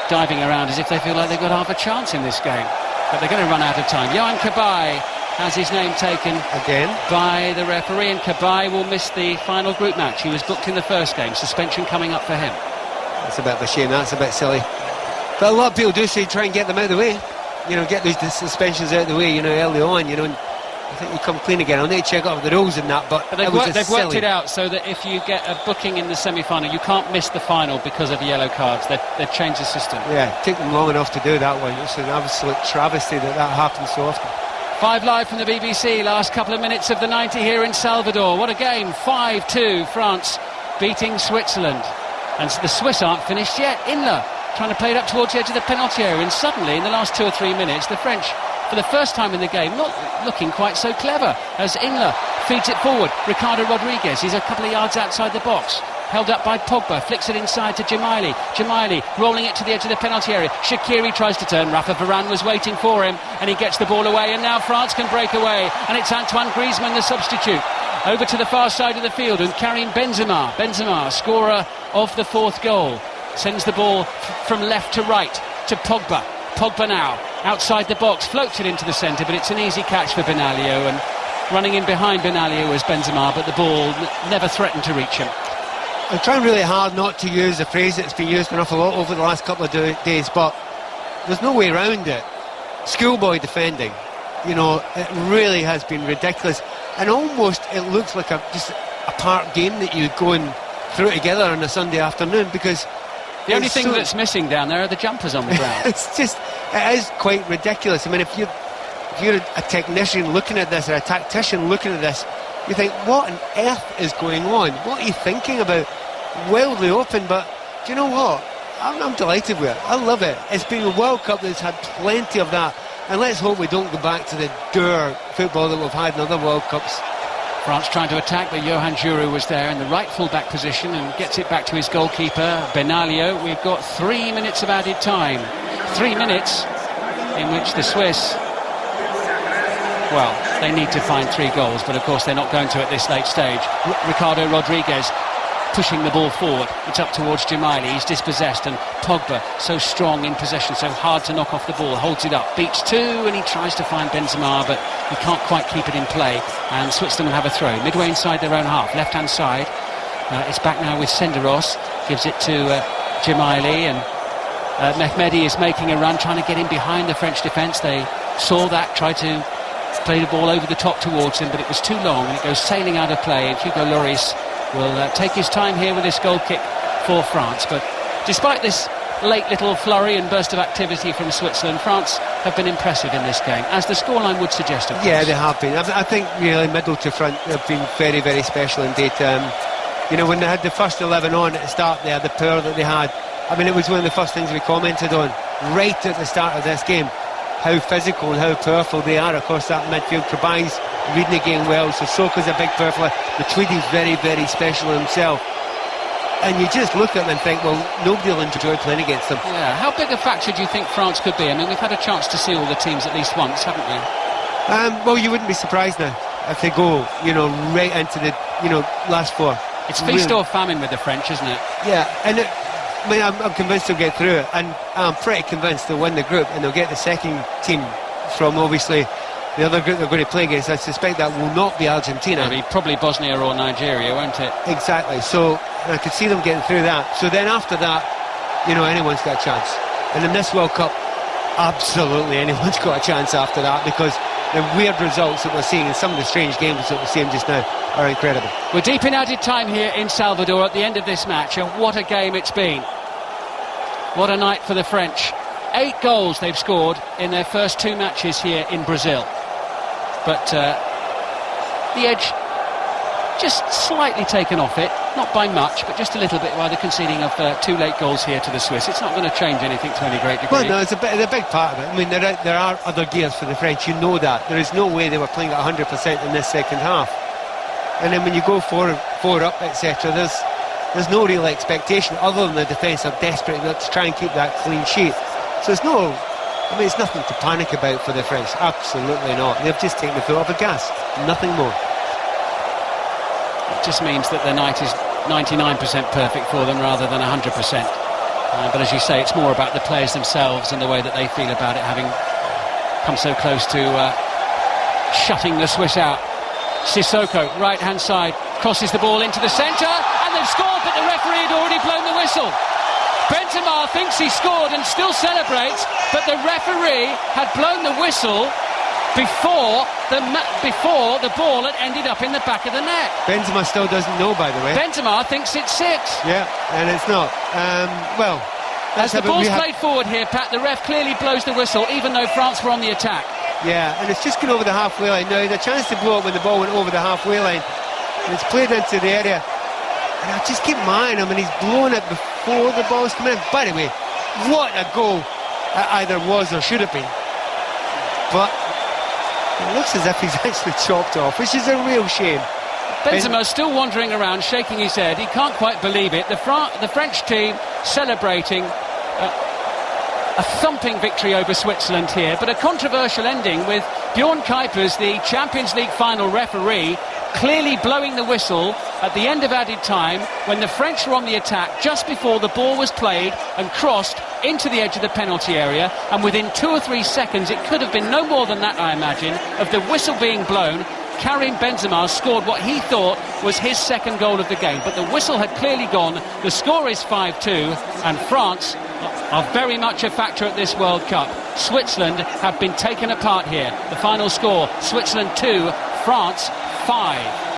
diving around as if they feel like they've got half a chance in this game. But they're going to run out of time. Yohan Cabaye has his name taken again by the referee, and Cabaye will miss the final group match. He was booked in the first game. Suspension coming up for him. That's a bit of a shame. That's a bit silly. But a lot of people do say try and get them out of the way. You know, get those suspensions out of the way, you know, early on, you know. And I think you come clean again. I'll need to check out the rules in that, but they've worked it out so that if you get a booking in the semi-final, you can't miss the final because of yellow cards. They've changed the system. Yeah, it took them long enough to do that one. It's an absolute travesty that happens so often. 5 Live from the BBC, last couple of minutes of the 90 here in Salvador. What a game, 5-2, France beating Switzerland. And the Swiss aren't finished yet. Inler trying to play it up towards the edge of the penalty area, and suddenly in the last 2 or 3 minutes the French, for the first time in the game, not looking quite so clever as Inler feeds it forward. Ricardo Rodriguez, he's a couple of yards outside the box, held up by Pogba, flicks it inside to Jemaili. Jemaili rolling it to the edge of the penalty area. Shaqiri tries to turn, Rafa Varane was waiting for him, and he gets the ball away, and now France can break away, and it's Antoine Griezmann, the substitute, over to the far side of the field, and Karim Benzema, scorer of the 4th goal, sends the ball from left to right to Pogba. Pogba now outside the box, floats it into the centre, but it's an easy catch for Benaglio, and running in behind Benaglio was Benzema, but the ball never threatened to reach him. I'm trying really hard not to use a phrase that's been used an awful lot over the last couple of days, but there's no way around it. Schoolboy defending, you know, it really has been ridiculous, and almost it looks like just a park game that you go and throw together on a Sunday afternoon, because the only thing that's missing down there are the jumpers on the ground. It is quite ridiculous. I mean, if you're a technician looking at this, or a tactician looking at this, you think, what on earth is going on? What are you thinking about? Wildly open, but do you know what? I'm delighted with it. I love it. It's been a World Cup that's had plenty of that, and let's hope we don't go back to the dour football that we've had in other World Cups. France trying to attack, but Johan Giroud was there in the right full-back position and gets it back to his goalkeeper, Benaglio. We've got 3 minutes of added time. 3 minutes in which the Swiss, well, they need to find 3 goals, but of course they're not going to at this late stage. Ricardo Rodriguez pushing the ball forward. It's up towards Jemaili. He's dispossessed, and Pogba, so strong in possession, so hard to knock off the ball, holds it up, beats 2, and he tries to find Benzema, but he can't quite keep it in play, and Switzerland will have a throw midway inside their own half, left hand side. It's back now with Senderos, gives it to Jemaili, and Mehmedi is making a run, trying to get in behind the French defence. They saw that, tried to play the ball over the top towards him, but it was too long, and it goes sailing out of play, and Hugo Lloris will take his time here with this goal kick for France. But despite this late little flurry and burst of activity from Switzerland, France have been impressive in this game, as the scoreline would suggest, of course. Yeah, they have been. I think really middle to front have been very, very special indeed. You know, when they had the first 11 on at the start there, the power that they had, I mean, it was one of the first things we commented on right at the start of this game, how physical and how powerful they are across that midfield. Cabaye's reading the game well, Sissoko's a big powerful. The Tweedy's very, very special himself. And you just look at them and think, well, nobody will enjoy playing against them. Yeah, how big a factor do you think France could be? I mean, we've had a chance to see all the teams at least once, haven't we? Well, you wouldn't be surprised now if they go, you know, right into the, you know, last 4. It's feast or famine with the French, isn't it? Yeah, and I mean, I'm convinced they'll get through it, and I'm pretty convinced they'll win the group, and they'll get the second team from, obviously, the other group they're going to play against. I suspect that will not be Argentina. It'll be probably Bosnia or Nigeria, won't it? Exactly. So I could see them getting through that. So then after that, you know, anyone's got a chance. And in this World Cup, absolutely anyone's got a chance after that, because the weird results that we're seeing and some of the strange games that we're seeing just now are incredible. We're deep in added time here in Salvador at the end of this match, and what a game it's been. What a night for the French. 8 goals they've scored in their first 2 matches here in Brazil. But the edge just slightly taken off it, not by much, but just a little bit, by the conceding of 2 late goals here to the Swiss. It's not going to change anything to any great degree. Well, no, it's a big part of it. I mean, there are other gears for the French, you know that. There is no way they were playing at 100% in this second half. And then when you go 4 up, etc., there's no real expectation other than the defence are desperate to try and keep that clean sheet. So it's no, I mean, it's nothing to panic about for the French, absolutely not. They've just taken the foot off the gas, nothing more. It just means that the night is 99% perfect for them rather than 100%. But as you say, it's more about the players themselves and the way that they feel about it, having come so close to shutting the Swiss out. Sissoko, right-hand side, crosses the ball into the centre, and they've scored, but the referee had already blown the whistle. Benzema thinks he scored and still celebrates, but the referee had blown the whistle before the ball had ended up in the back of the net. Benzema still doesn't know, by the way. Benzema thinks it's 6. Yeah, and it's not. Well, as the ball's played forward here, Pat, the ref clearly blows the whistle, even though France were on the attack. Yeah, and it's just gone over the halfway line. Now, he had a chance to blow it when the ball went over the halfway line, and it's played into the area. And I just keep my eye on him, and he's blown it before the ball's come in. By the way, what a goal it either was or should have been. But it looks as if he's actually chopped off, which is a real shame. Benzema's still wandering around, shaking his head. He can't quite believe it. The French team celebrating a thumping victory over Switzerland here, but a controversial ending with Bjorn Kuipers, the Champions League final referee, clearly blowing the whistle at the end of added time when the French were on the attack just before the ball was played and crossed into the edge of the penalty area, and within 2 or 3 seconds, it could have been no more than that, I imagine, of the whistle being blown. Karim Benzema scored what he thought was his second goal of the game, but the whistle had clearly gone. The score is 5-2, and France are very much a factor at this World Cup. Switzerland have been taken apart here. The final score, Switzerland 2, France 5.